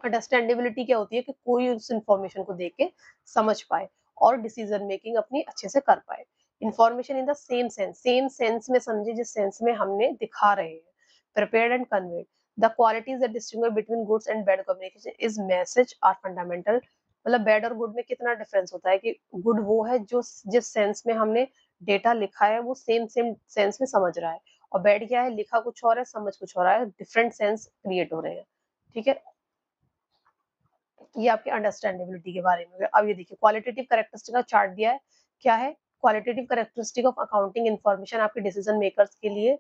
Understandability क्या होती है कि कोई उस इंफॉर्मेशन को देख के समझ पाए और डिसीजन मेकिंग अपनी अच्छे से कर पाए। Information in the same sense में समझे जिस सेंस में हमने दिखा रहे हैं। Prepared and conveyed the qualities that distinguish between goods and bad communication is message are fundamental. मतलब बैड और गुड में कितना डिफरेंस होता है कि गुड वो है जो जिस सेंस में हमने डेटा लिखा है वो सेम सेंस में समझ रहा है, और बैड क्या है, लिखा कुछ और है समझ कुछ और है, डिफरेंट सेंस क्रिएट हो रहे हैं। ठीक है, ये आपके अंडरस्टैंडेबिलिटी के बारे में। अब ये देखिए क्वालिटेटिव कैरेक्टरिस्टिक का चार्ट दिया है। क्या है, qualitative characteristic of accounting information आपके डिसीजन मेकर्स के लिए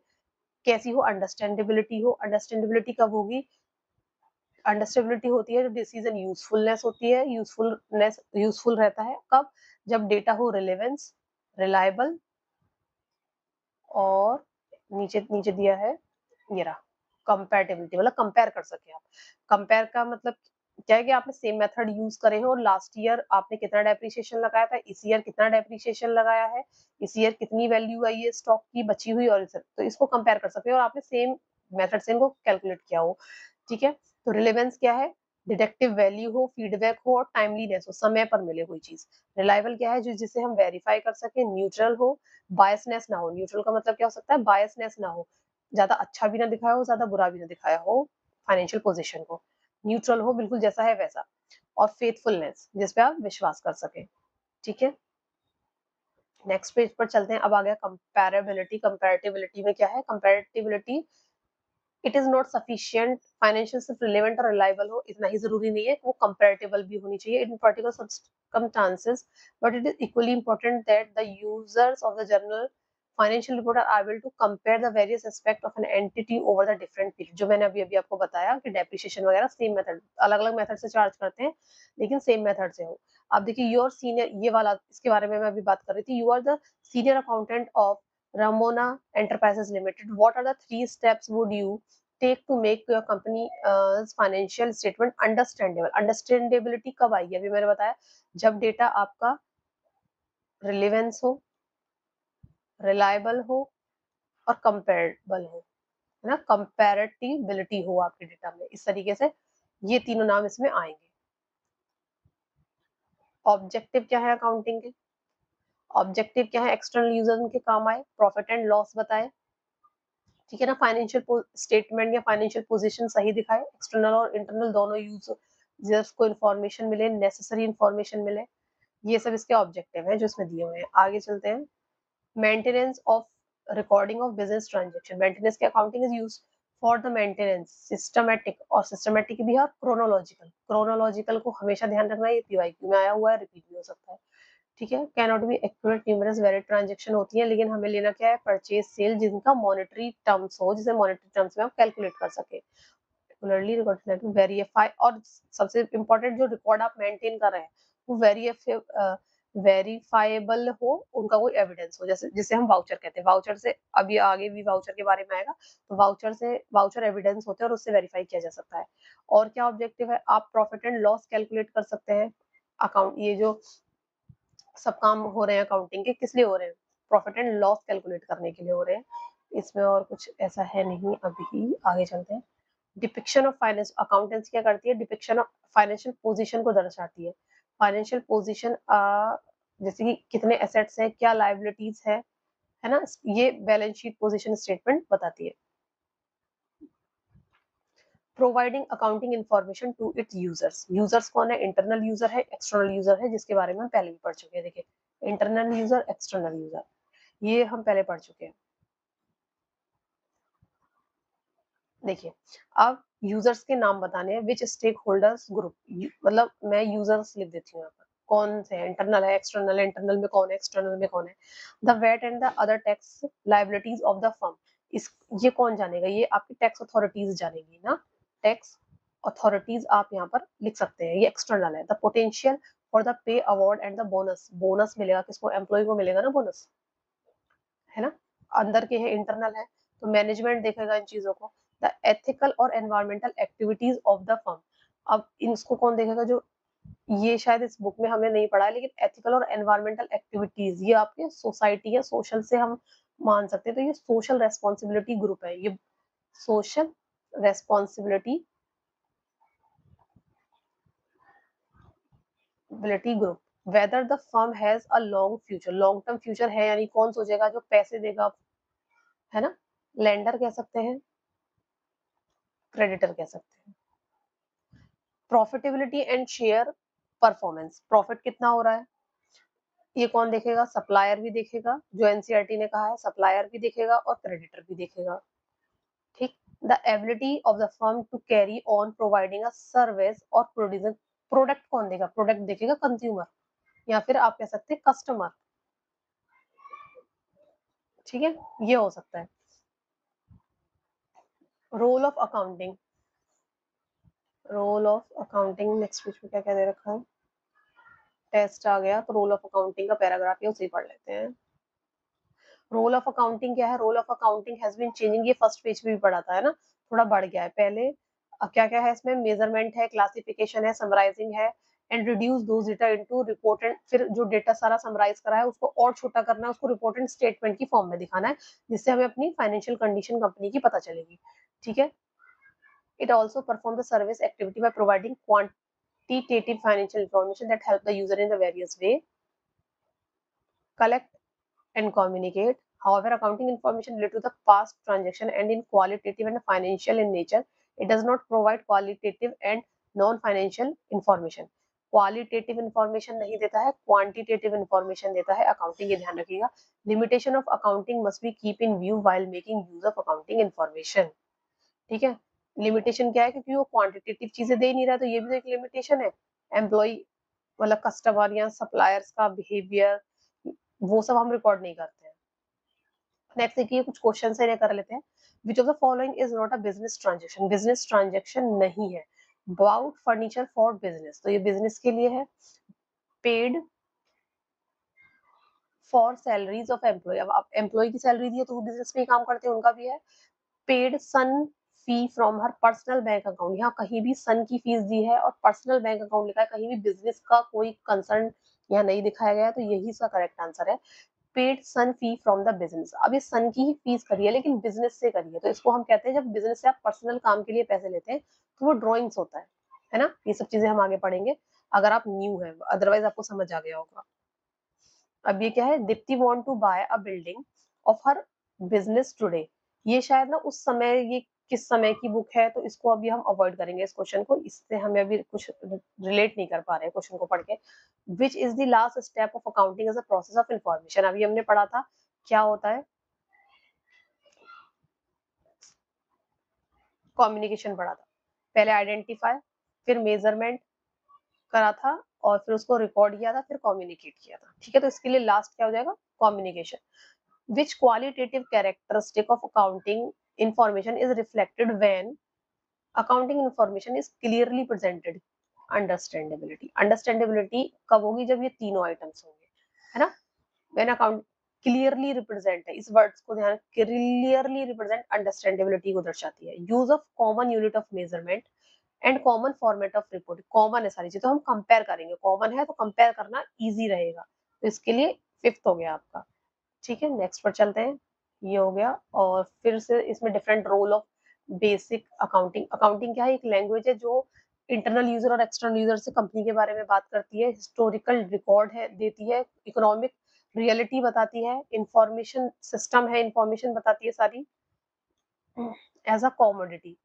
कैसी हो, अंडरस्टैंडेबिलिटी हो। अंडरस्टैंडेबिलिटी कब होगी, अंडरस्टैंडेबिलिटी होती है जब डिसीजन यूजफुलनेस होती है। यूजफुल रहता है कब, जब डेटा हो रिलेवेंस, रिलायबल, और नीचे नीचे दिया है ये रहा कंपैटिबिलिटी, मतलब कंपेयर कर सके आप। कंपेयर का मतलब क्या है कि आपने सेम मेथड यूज करे हो, और लास्ट ईयर आपने कितना डेप्रिसिएशन लगाया था, इस ईयर कितना डेप्रिसिएशन लगाया है, इस ईयर कितनी वैल्यू आई है स्टॉक की बची हुई, और तो इसको कंपेयर कर सकते हो, और आपने सेम मेथड से इनको कैलकुलेट किया हो। ठीक है, तो रिलेवेंस क्या है, डिटेक्टिव वैल्यू हो, फीडबैक हो और टाइमलीनेस हो, समय पर मिले कोई चीज। रिलायबल क्या है, जो जिसे हम वेरीफाई कर सके। न्यूट्रल हो, बायसनेस ना हो। न्यूट्रल का मतलब क्या हो सकता है, बायसनेस ना हो, ज्यादा अच्छा भी ना दिखाया हो ज्यादा बुरा भी ना दिखाया हो फाइनेंशियल पोजीशन को। न्यूट्रल हो, बिल्कुल जैसा है वैसा। और फेथफुलनेस, जिसपे आप विश्वास कर सके। ठीक है, नेक्स्ट पेज पर चलते हैं। अब आ गया कंपैरेबिलिटी। कंपैरेटिबिलिटी में क्या है, comparability it is not sufficient financial सिर्फ रिलेवेंट और रिलायबल हो इतना ही जरूरी नहीं है, वो कंपैरेटिबल भी होनी चाहिए इन particular circumstances, but it is equally important that the users of the journal financial report are able to compare the various aspect of an entity over the different period। जो मैंने अभी अभी आपको बताया कि डेप्रिसिएशन वगैरह सेम मेथड, अलग अलग मेथड से चार्ज करते हैं लेकिन सेम मेथड से हो। आप देखिए योर सीनियर, ये वाला इसके बारे में मैं अभी बात कर रही थी। You are the senior accountant of Ramona Enterprises Limited. What are the 3 steps would you take to make your company financial statement understandable? Understandability कब आएगी, अभी मैंने बताया जब डेटा आपका रिलेवेंस हो, रिलायबल हो और कंपेरेबल हो, है ना। कंपैरेटिबिलिटी हो आपके डेटा में, इस तरीके से ये तीनों नाम इसमें आएंगे। ऑब्जेक्टिव क्या है अकाउंटिंग के, ऑब्जेक्टिव क्या है, एक्सटर्नल यूजर के काम आए, प्रॉफिट एंड लॉस बताए। ठीक है ना, फाइनेंशियल स्टेटमेंट या फाइनेंशियल पोजीशन सही दिखाए, एक्सटर्नल और इंटरनल दोनों यूजर्स को इन्फॉर्मेशन मिले, नेसेसरी इन्फॉर्मेशन मिले। ये सब इसके ऑब्जेक्टिव हैं जो इसमें दिए हुए हैं। आगे चलते हैं। Maintenance of recording of business transaction. Maintenance के accounting is use for the maintenance systematic, और सिस्टमेटिक भी है और क्रोनोलॉजिकल। क्रोनोलॉजिकल को हमेशा ध्यान रखना, ये पीवाईक्यू में आया हुआ है, रिपीट भी हो सकता है। ठीक है, cannot be accurate numerous valid transaction होती है, लेकिन हमें लेना क्या है, परचेज सेल जिनका मॉनेटरी टर्म्स हो, जिसे मॉनेटरी टर्म्स में आप कैलकुलेट कर सके। रेगुलरली रिकॉर्ड वेरीफाई, और सबसे इंपॉर्टेंट जो रिकॉर्ड आप मेंटेन कर रहे हैं वो वेरीफाइबल हो, उनका कोई एविडेंस हो, जैसे जिसे हम वाउचर कहते हैं। वाउचर से अभी आगे भी वाउचर के बारे में आएगा, तो वाउचर एविडेंस होते हैं और उससे वेरीफाई किया जा सकता है। और क्या ऑब्जेक्टिव है, आप प्रॉफिट एंड लॉस कैलकुलेट कर सकते हैं। अकाउंट, ये जो सब काम हो रहे हैं अकाउंटिंग के, किस लिए हो रहे हैं, प्रॉफिट एंड लॉस कैलकुलेट करने के लिए हो रहे हैं। इसमें और कुछ ऐसा है नहीं अभी, आगे चलते हैं। डिपिक्शन ऑफ फाइनेंस, अकाउंटेंसी क्या करती है, डिपिक्शन ऑफ फाइनेंशियल पोजीशन को दर्शाती है। फाइनेंशियल पोजीशन जैसे कि कितने एसेट्स हैं, क्या लायबिलिटीज है ना, ये बैलेंस शीट पोजीशन स्टेटमेंट बताती है। Providing accounting information to its users. Users कौन है? इंटरनल यूजर है, एक्सटर्नल यूजर है, जिसके बारे में हम पहले भी पढ़ चुके हैं। देखिए, इंटरनल यूजर, एक्सटर्नल यूजर, ये हम पहले पढ़ चुके हैं। देखिए, अब यूजर्स के नाम बताने हैं। विच स्टेक होल्डर्स ग्रुप, मतलब मैं यूजर्स लिख देती हूँ यहाँ पर, कौन से है? इंटरनल है, एक्सटर्नल है, इंटरनल में कौन है, एक्सटर्नल में कौन है। The VAT and the other tax liabilities of the firm, इस ये कौन जानेगा? ये आपकी टैक्स अथॉरिटीज जानेगी ना, टैक्स अथॉरिटीज आप यहाँ पर लिख सकते हैं, ये एक्सटर्नल है। The potential for the pay award and the bonus, bonus मिलेगा किसको? एम्प्लॉय को मिलेगा ना बोनस, है ना। अंदर के है, इंटरनल है, तो मैनेजमेंट देखेगा इन चीजों को। द एथिकल और environmental activities of the firm, अब इसको कौन देखेगा? जो ये शायद इस बुक में हमने नहीं पढ़ा है, लेकिन एथिकल और एनवायरमेंटल एक्टिविटीज ये आपके सोसाइटी या सोशल से हम मान सकते हैं। तो ये सोशल रेस्पॉन्सिबिलिटी ग्रुप है, ये social responsibility group. Whether the firm has a long future, long term future है, यानी कौन सोचेगा? जो पैसे देगा, है ना। लेंडर कह सकते हैं, क्रेडिटर कह सकते हैं। Profitability and share performance, profit कितना हो रहा है, ये कौन देखेगा? सप्लायर भी देखेगा, जो एनसीईआरटी ने कहा है, सप्लायर भी देखेगा और क्रेडिटर भी देखेगा। ठीक। The ability of the firm to carry on providing a service और प्रोड्यूसिंग, प्रोडक्ट कौन देगा? प्रोडक्ट देखेगा कंज्यूमर, या फिर आप कह सकते हैं कस्टमर। ठीक है, ये हो सकता है। Role of accounting, role of accounting next page पे क्या क्या दे रखा है? टेस्ट आ गया, तो रोल ऑफ अकाउंटिंग का पैराग्राफ है, उसे पढ़ लेते हैं। रोल ऑफ अकाउंटिंग क्या है? Role of accounting has been changing, ये फर्स्ट पेज पे भी पढ़ा था, है ना, थोड़ा बढ़ गया है। पहले क्या क्या है इसमें? मेजरमेंट है, क्लासिफिकेशन है, समराइजिंग है, and reduce those data into report and, फिर जो डेटा सारा समराइज करा है उसको और छोटा करना है, उसको रिपोर्ट एंड स्टेटमेंट की फॉर्म में दिखाना है, जिससे हमें अपनी फाइनेंशियल कंडीशन कंपनी की पता चलेगी। ठीक है। It also perform the service activity by providing quantitative financial information that help the user in the various way collect and communicate. However, accounting information related to the past transaction and in qualitative and financial in nature, it does not provide qualitative and non-financial information. Qualitative information नहीं देता है, quantitative information देता है accounting, ये ध्यान रखिएगा। Limitation of accounting must be keep in view while making use of accounting information. ठीक है, लिमिटेशन क्या है? क्योंकि वो क्वांटिटेटिव चीजें दे नहीं रहा, तो ये भी तो एक लिमिटेशन है। एम्प्लॉय मतलब कस्टमर या सप्लायर्स का बिहेवियर, वो सब हम रिकॉर्ड नहीं करते हैं। नेक्स्ट देखिए, कुछ क्वेश्चन से कर लेते हैं। Which of the following is not a business transaction, business transaction नहीं है। बाउट फर्नीचर फॉर बिजनेस, तो ये बिजनेस के लिए है। Paid for salaries of employ, अब आप एम्प्लॉय की सैलरी दी है तो वो बिजनेस में काम करते हैं, उनका भी है। Paid son fee from her personal bank account, यहाँ कहीं भी सन की फीस दी है और पर्सनल बैंक अकाउंट लिखा है, कहीं भी बिजनेस का कोई कंसर्न यहाँ नहीं दिखाया गया, तो यही इसका करेक्ट आंसर है। Paid son fee from the business, अब ये सन की ही फीस करी है लेकिन बिजनेस से करी है, तो इसको हम कहते हैं जब बिजनेस से आप पर्सनल काम के लिए पैसे लेते हैं तो वो ड्रॉइंग्स होता है ना। ये सब चीजें हम आगे पढ़ेंगे अगर आप न्यू है, अदरवाइज आपको समझ आ गया होगा। अब ये क्या है? Deepti want to buy a building of her business today, ये शायद ना उस समय, ये किस समय की बुक है, तो इसको अभी हम अवॉइड करेंगे इस क्वेश्चन को, इससे हमें अभी कुछ रिलेट नहीं कर पा रहे हैं क्वेश्चन को पढ़ के। Which is the last step of accounting as a process of information, अभी हमने पढ़ा था क्या होता है, कम्युनिकेशन पढ़ा था। पहले आइडेंटिफाई, फिर मेजरमेंट करा था, और फिर उसको रिकॉर्ड किया था, फिर कम्युनिकेट किया था। ठीक है, तो इसके लिए लास्ट क्या हो जाएगा? Communication. Which qualitative characteristic of accounting information is reflected when accounting information is clearly presented? Understandability, understandability कब होगी? जब ये तीनों आइटम्स होंगे, है ना। when account clearly represent है, इस वर्ड्स को ध्यान, clearly represent understandability को दर्शाती है। use of common unit of measurement and common format of report, common है सारी चीज, तो हम कंपेयर करेंगे, कॉमन है तो कंपेयर करना इजी रहेगा, तो इसके लिए फिफ्थ हो गया आपका। ठीक है, नेक्स्ट पर चलते हैं। ये हो गया, और फिर से इसमें different role of basic accounting. Accounting क्या है? एक लैंग्वेज है जो इंटरनल यूजर और एक्सटर्नल यूजर से कंपनी के बारे में बात करती है, हिस्टोरिकल रिकॉर्ड है देती है, इकोनॉमिक रियलिटी बताती है, इंफॉर्मेशन सिस्टम है, इंफॉर्मेशन बताती है सारी, as a commodity.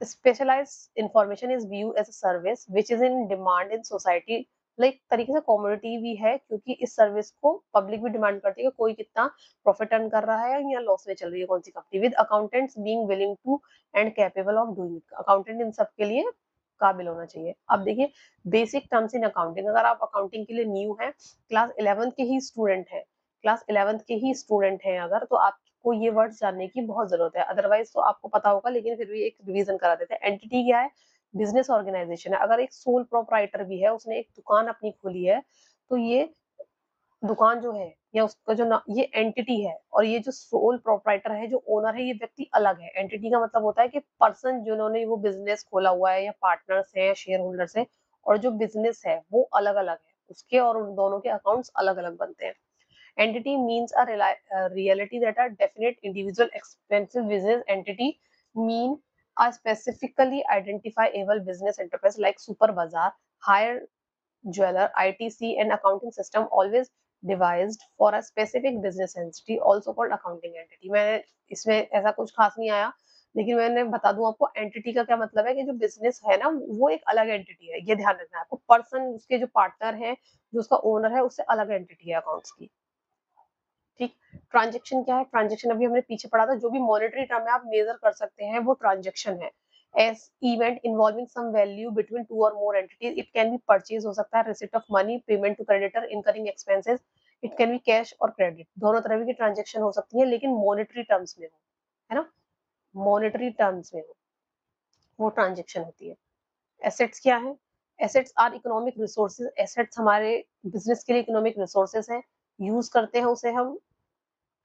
Specialized information is view as a service which is in demand in society, like तरीके से कॉमोडिटी भी है, क्योंकि इस सर्विस को पब्लिक भी डिमांड करती है कि कोई कितना प्रॉफिट अर्न कर रहा है या लॉस में चल रही है कौन सी company, with accountants being willing to and capable of doing it. Accountant इन सब के लिए काबिल होना चाहिए। अब देखिए बेसिक टर्म्स इन अकाउंटिंग, अगर आप अकाउंटिंग के लिए न्यू है, क्लास 11 के ही स्टूडेंट है, क्लास 11 के ही स्टूडेंट हैं अगर, तो आपको ये वर्ड्स जानने की बहुत जरूरत है, अदरवाइज तो आपको पता होगा, लेकिन फिर भी एक रिवीजन करा देते हैं। एंटिटी क्या है? बिजनेस ऑर्गेनाइजेशन है। अगर एक सोल प्रोप्राइटर भी है, उसने एक दुकान अपनी खोली है, तो ये दुकान जो है या उसका जो ये एंटिटी है, और ये जो सोल प्रोप्राइटर है, जो ओनर है, ये व्यक्ति अलग है। एंटिटी का मतलब होता है कि पर्सन जिन्होंने वो बिजनेस खोला हुआ है, या पार्टनर्स है या शेयर होल्डर्स है, और जो बिजनेस है वो अलग अलग है, उसके और उन दोनों के अकाउंट्स अलग अलग बनते हैं। Entity means a reality that are definite individual expensive business entity mean a specifically identifiable business enterprise like Super Bazaar, Hire Jeweler, ITC and accounting system always devised for a specific business entity also called accounting entity। मैंने इसमें ऐसा कुछ खास नहीं आया, लेकिन मैंने बता दूं आपको एंटिटी का क्या मतलब है, कि जो बिजनेस है ना वो एक अलग एंटिटी है, ये ध्यान रखना है आपको। पर्सन, उसके जो पार्टनर है, जो उसका ओनर है, उससे अलग एंटिटी है अकाउंट्स की। ठीक। ट्रांजेक्शन क्या है? ट्रांजेक्शन अभी हमने पीछे पढ़ा था, जो भी मॉनेटरी टर्म है आप मेजर कर सकते हैं वो ट्रांजेक्शन है। As event involving some value between two or more entities, it can be purchase हो सकता है, receipt of money, payment to creditor, incurring expenses, it can be cash or credit, दोनों तरह की ट्रांजेक्शन हो सकती है, लेकिन मॉनेटरी टर्म्स में हो, है ना, मॉनेटरी टर्म्स में हो वो ट्रांजेक्शन होती है। एसेट्स क्या है? Assets are economic resources, assets हमारे बिजनेस के लिए इकोनॉमिक रिसोर्सेज हैं, यूज करते हैं उसे हम।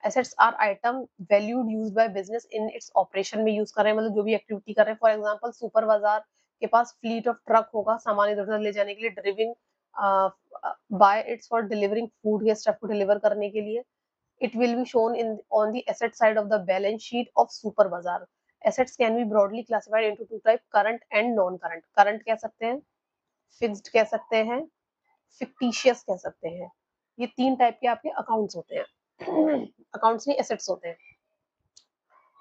Assets are item valued used by business in its operation में यूज कर रहे हैं, मतलब जो भी एक्टिविटी कर रहे हैं। फॉर एग्जांपल सुपर बाजार के पास फ्लीट ऑफ ट्रक होगा सामान इधर उधर ले जाने के लिए, driving by its for delivering food या स्टफ को डिलीवर करने के लिए। It will be shown in on the asset side of the balance sheet of super Bazar. Assets can be broadly classified into two type, current and non current. Current कह सकते हैं, fixed कह सकते हैं, फिक्टिशियस कह सकते हैं। ये तीन टाइप के आपके अकाउंट्स होते हैं, अकाउंट्स नहीं एसेट्स होते हैं।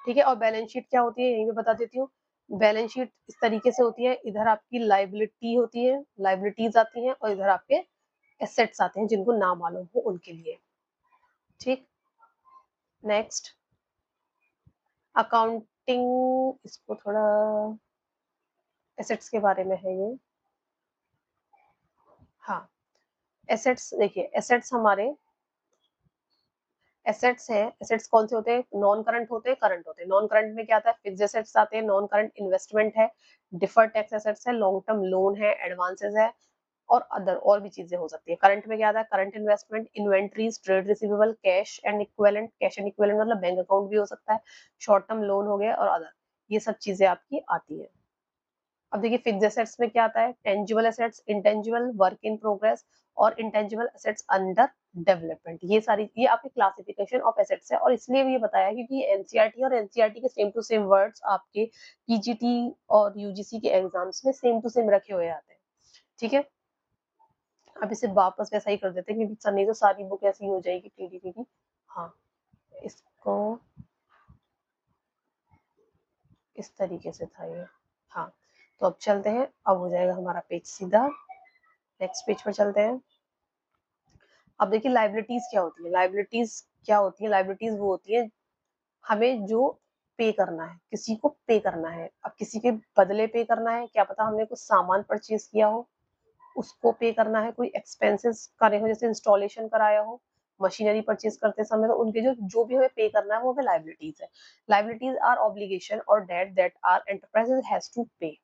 ठीक है, और बैलेंस शीट क्या होती है यही मैं बता देती हूँ। बैलेंस शीट इस तरीके से होती है, इधर आपकी लाइबिलिटी होती है, लाइबिलिटीज आती हैं, और इधर आपके एसेट्स आते हैं जिनको ना मालूम हो उनके लिए। ठीक, नेक्स्ट अकाउंटिंग, इसको थोड़ा एसेट्स के बारे में है ये। हाँ, एसेट्स देखिए, एसेट्स हमारे एसेट्स है। एसेट्स कौन से होते हैं? नॉन करंट होते हैं, करंट होते हैं। नॉन करंट में क्या आता है? फिक्स्ड एसेट्स आते हैं, नॉन करंट इन्वेस्टमेंट है, डिफर्ड टैक्स एसेट्स है, लॉन्ग टर्म लोन है, एडवांसेस है, और अदर और भी चीजें हो सकती है। करंट में क्या आता है? Current investment, inventories, trade receivable, cash and equivalent. Cash and equivalent मतलब बैंक अकाउंट भी हो सकता है, शॉर्ट टर्म लोन हो गया, और अदर, ये सब चीजें आपकी आती है। अब देखिए फिक्स्ड एसेट्स में क्या आता है? Tangible assets, intangible, work in progress, और इंटेंजिबल एसेट्स अंडर डेवलपमेंट। ये सारी ये आपकी क्लासिफिकेशन ऑफ एसेट्स है, और इसलिए भी ये बताया क्योंकि एनसीईआरटी और एनसीईआरटी के सेम टू सेम वर्ड्स आपके पीजीटी और यूजीसी के एग्जाम्स में सेम टू सेम रखे हुए आते हैं। ठीक है, अब इसे वापस वैसा ही कर देते हैं, क्योंकि नहीं तो सारी बुक ऐसी हो जाएगी टीडीपी की। हाँ, इसको इस तरीके से था ये। हाँ, तो अब चलते हैं, अब हो जाएगा हमारा पेज सीधा, नेक्स्ट पेज पर चलते हैं। अब देखिए लाइबिलिटीज क्या होती है? लाइबिलिटीज क्या होती है? लाइबिलिटीज वो होती है हमें जो पे करना है, किसी को पे करना है। अब किसी के बदले पे करना है, क्या पता हमने कुछ सामान परचेज किया हो उसको पे करना है, कोई एक्सपेंसेस करे हो जैसे इंस्टॉलेशन कराया हो, मशीनरी परचेज करते समय, तो उनके जो जो भी हमें पे करना है वो हमें लाइबिलिटीज है। लाइबिलिटीज आर ऑब्लिगेशन और debt that are enterprises has to pay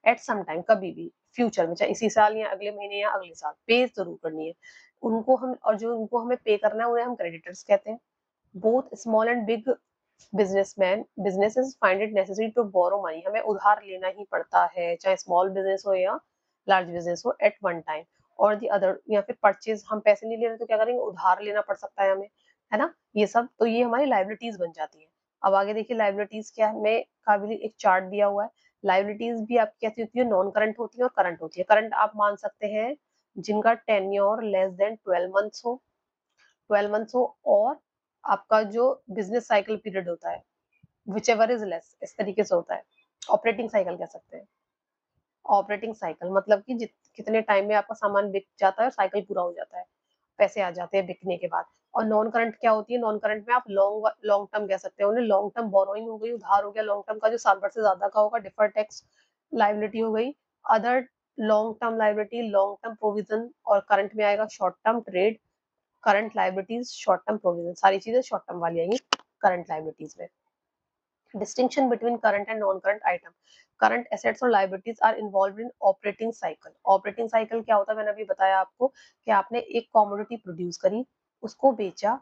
at some time, कभी भी फ्यूचर में, चाहे इसी साल या अगले महीने या अगले साल, पे जरूर करनी है उनको हम। और जो उनको हमें पे करना है उन्हें हम क्रेडिटर्स कहते हैं। Both small and big businesses find it necessary to borrow money, हमें उधार लेना ही पड़ता है, चाहे स्मॉल बिजनेस हो या लार्ज बिजनेस हो, एट वन टाइम और दी अदर। या फिर परचेज, हम पैसे नहीं ले रहे तो क्या करेंगे? उधार लेना पड़ सकता है हमें, है ना, ये सब। तो ये हमारी लाइबिलिटीज बन जाती है। अब आगे देखिए लाइबिलिटीज क्या है, मैं का भी एक चार्ट दिया हुआ है। लाइबिलिटीज भी आपकी कैसी होती है? नॉन करंट होती है और करंट होती है। करंट आप मान सकते हैं जिनका टेन्योर लेस देन 12 मंथ्स हो, 12 मंथ्स हो, और आपका जो बिजनेस साइकिल पीरियड होता है विच एवर इज लेस, इस तरीके से होता है। ऑपरेटिंग साइकिल कह सकते हैं। ऑपरेटिंग साइकिल मतलब कि कितने टाइम में आपका सामान बिक जाता है और साइकिल पूरा हो जाता है, पैसे आ जाते हैं बिकने के बाद। और नॉन करंट क्या होती है? नॉन करंट में आप लॉन्ग लॉन्ग टर्म कह सकते हैं उन्हें। लॉन्ग टर्म बोरोइंग हो गई, उधार हो गया लॉन्ग टर्म का जो साल भर से ज्यादा का होगा। डिफर्ड टैक्स लाइबिलिटी हो गई। Other long term liability, long term provision, और करंट में आएगा short term trade, current liabilities, short term provision, सारी चीजें शॉर्ट टर्म वाली आएंगी करंट लाइबिलिटीज में। Distinction between current and non-current item. Current assets और liabilities are involved in operating cycle. Operating cycle क्या होता है? मैंने अभी बताया आपको कि आपने एक commodity produce करी, उसको बेचा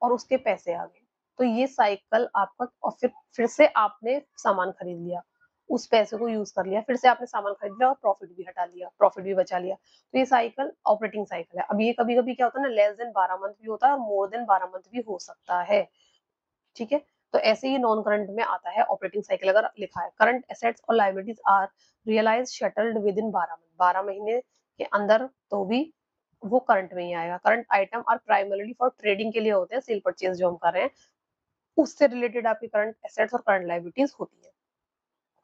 और उसके पैसे आ गए, तो ये साइकिल आपका। और फिर से आपने सामान खरीद लिया, उस पैसे को यूज कर लिया, फिर से आपने सामान खरीद लिया और प्रॉफिट भी हटा लिया, प्रॉफिट भी बचा लिया, तो ये साइकिल ऑपरेटिंग साइकिल है। अब ये कभी कभी क्या होता है ना, लेस देन 12 मंथ भी होता है और मोर देन 12 मंथ भी हो सकता है। ठीक है, तो ऐसे ही नॉन करंट में आता है ऑपरेटिंग साइकिल। अगर लिखा है करंट एसेट्स और liabilities are realise settled within 12 month, 12 महीने के अंदर, तो भी वो करंट में ही आएगा। Current item are primarily for trading के लिए होते हैं, सेल परचेज जो हम कर रहे हैं उससे रिलेटेड आपकी करंट एसेट्स और करंट लायबिलिटीज होती है।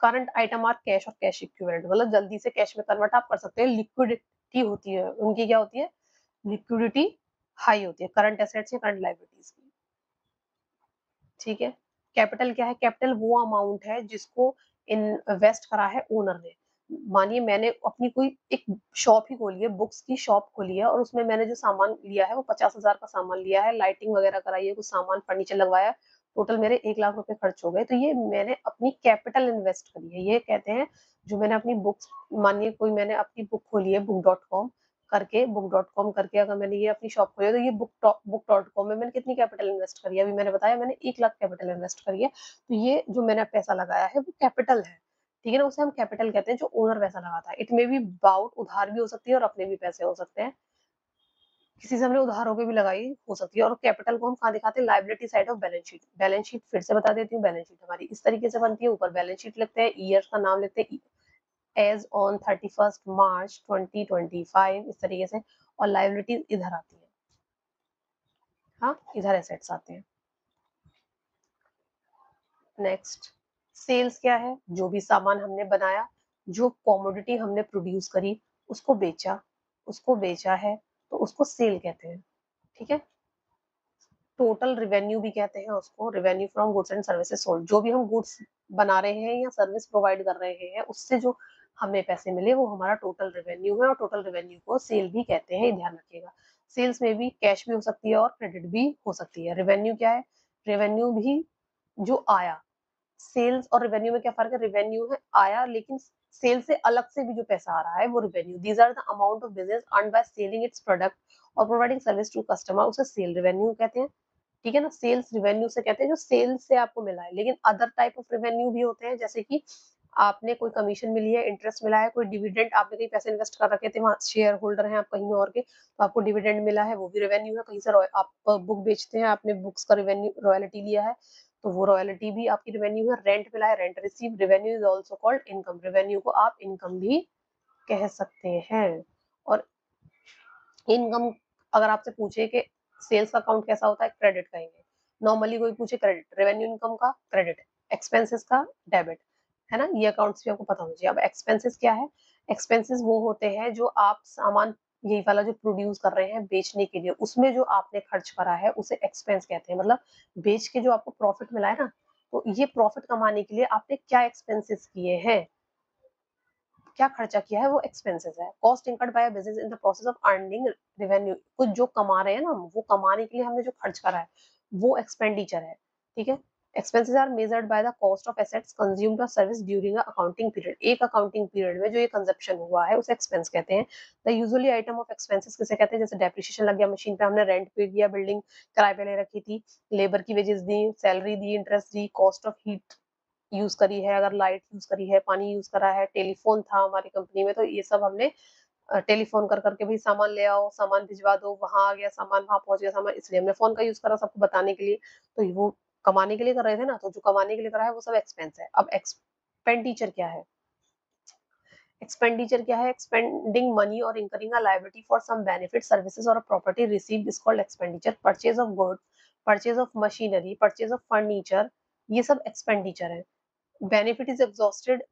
करंट आइटम आर कैश और कैश इक्विवेलेंट, मतलब जल्दी से कैश में कन्वर्ट आप कर सकते हैं। लिक्विडिटी होती है उनकी, क्या होती है? लिक्विडिटी हाई होती है करंट एसेट्स या करंट लायबिलिटीज की। ठीक है, कैपिटल क्या है? कैपिटल वो अमाउंट है जिसको इन्वेस्ट करा है ओनर ने। मानिए मैंने अपनी कोई एक शॉप ही खोली है, बुक्स की शॉप खोली है, और उसमें मैंने जो सामान लिया है वो 50,000 का सामान लिया है, लाइटिंग वगैरह कराई है, कुछ सामान फर्नीचर लगवाया, टोटल मेरे 1 लाख रुपए खर्च हो गए, तो ये मैंने अपनी कैपिटल इन्वेस्ट करी है, ये कहते हैं। जो मैंने अपनी बुक्स, मानिए कोई मैंने अपनी बुक खोली है बुक.com करके, अगर मैंने ये अपनी शॉप खोली है, तो ये बुक.com में मैंने कितनी कैपिटल इन्वेस्ट करी है? अभी मैंने बताया मैंने 1 लाख कैपिटल इन्वेस्ट करी है, तो ये जो मैंने पैसा लगाया है वो कैपिटल है। ठीक है ना, उसे हम कैपिटल कहते हैं जो ओनर पैसा लगाता है। इट मे बी बाउट, उधार भी हो सकती है और अपने भी पैसे हो सकते हैं, किसी से हमने उधार होकर भी लगाई हो सकती है। और कैपिटल को हम कहाँ दिखाते हैं? Liability side of balance sheet. Balance sheet फिर से बता देती हूँ, बैलेंस शीट हमारी इस तरीके से बनती है, ऊपर बैलेंस शीट लिखते हैं, ईयर का नाम लिखते हैं एज ऑन 31 मार्च 2025, इस तरीके से, और लाइबिलिटीज इधर आती है। हाँ, इधर एसेट्स आते हैं। नेक्स्ट, सेल्स क्या है? जो भी सामान हमने बनाया, जो कॉमोडिटी हमने प्रोड्यूस करी, उसको बेचा, है, तो उसको सेल कहते हैं। ठीक है, टोटल रिवेन्यू भी कहते हैं उसको, revenue from goods and services sold. जो भी हम गुड्स बना रहे हैं या सर्विस प्रोवाइड कर रहे हैं, उससे जो हमें पैसे मिले वो हमारा टोटल रिवेन्यू है, और टोटल रिवेन्यू को सेल भी कहते हैं, ध्यान रखिएगा। सेल्स में भी कैश भी हो सकती है और क्रेडिट भी हो सकती है। रिवेन्यू क्या है? रिवेन्यू भी जो आया, सेल्स और रेवेन्यू में क्या फर्क है? रेवेन्यू है आया, लेकिन सेल से अलग से भी जो पैसा आ रहा है वो revenue. These are the amount of business earn by selling its product और प्रोवाइडिंग सर्विस टू कस्टमर, उसे सेल रेवेन्यू कहते हैं। ठीक है ना, सेल्स रेवेन्यू से कहते हैं जो सेल्स से आपको मिला है। लेकिन अदर टाइप ऑफ रेवेन्यू भी होते हैं, जैसे कि आपने कोई कमीशन मिली है, इंटरेस्ट मिला है, कोई डिविडेंड, आपने कहीं पैसे इन्वेस्ट कर रखे थे, वहां शेयर होल्डर हैं आप कहीं और के, तो आपको डिविडेंड मिला है, वो भी रेवेन्यू है। कहीं से आप बुक बेचते हैं, आपने बुक्स का रेवेन्यू रॉयल्टी लिया है, तो वो रॉयल्टी भी आपकी रेवेन्यू है। रेंट मिला है, rent receive, revenue is also called income. Revenue को आप इनकम भी कह सकते हैं। और इनकम, अगर आपसे पूछे कि सेल्स अकाउंट कैसा होता है, क्रेडिट कहेंगे। नॉर्मली कोई पूछे क्रेडिट, रेवेन्यू इनकम का क्रेडिट, एक्सपेंसेस का डेबिट, है ना, ये अकाउंट्स भी आपको पता होना चाहिए। अब एक्सपेंसेस क्या है? एक्सपेंसेस वो होते हैं जो आप सामान, यही वाला जो प्रोड्यूस कर रहे हैं बेचने के लिए, उसमें जो आपने खर्च करा है उसे एक्सपेंस कहते हैं। मतलब बेच के जो आपको प्रॉफिट मिला है ना, तो ये प्रॉफिट कमाने के लिए आपने क्या एक्सपेंसेस किए हैं, क्या खर्चा किया है, वो एक्सपेंसेस है। Cost incurred by business in the process of earning revenue, कुछ जो कमा रहे हैं ना, वो कमाने के लिए हमने जो खर्च करा है वो एक्सपेंडिचर है। ठीक है, expenses are measured by the cost of assets consumed for service during a accounting period. एक अकाउंटिंग पीरियड में जो ये कंजप्शन हुआ है उसे एक्सपेंस कहते हैं। The usually item of expenses किसे कहते हैं? जैसे डेप्रिसिएशन लग गया मशीन पे, हमने रेंट पे दिया, बिल्डिंग किराए पे ले रखी थी, लेबर की wages the, salary the, interest the, cost of heat use करी है, अगर लाइट यूज करी है, पानी यूज करा है, टेलीफोन था हमारी कंपनी में, तो ये सब हमने टेलीफोन कर करके भी सामान ले आओ, सामान भिजवा दो, वहां आ गया सामान, वहां पहुंच गया सामान, इसलिए हमने फोन का यूज करा सबको बताने के लिए। तो वो कमाने के लिए कर रहे थे ना, तो जो कमाने के लिए करा है वो सब एक्सपेंस है। अब एक्सपेंडिचर क्या है? एक्सपेंडिचर क्या है? एक्सपेंडिंग मनी और incurring a liability for some benefit, services और property received is called expenditure. Purchase of goods, purchase of machinery, purchase of furniture, ये सब एक्सपेंडिचर है। Benefit is exhausted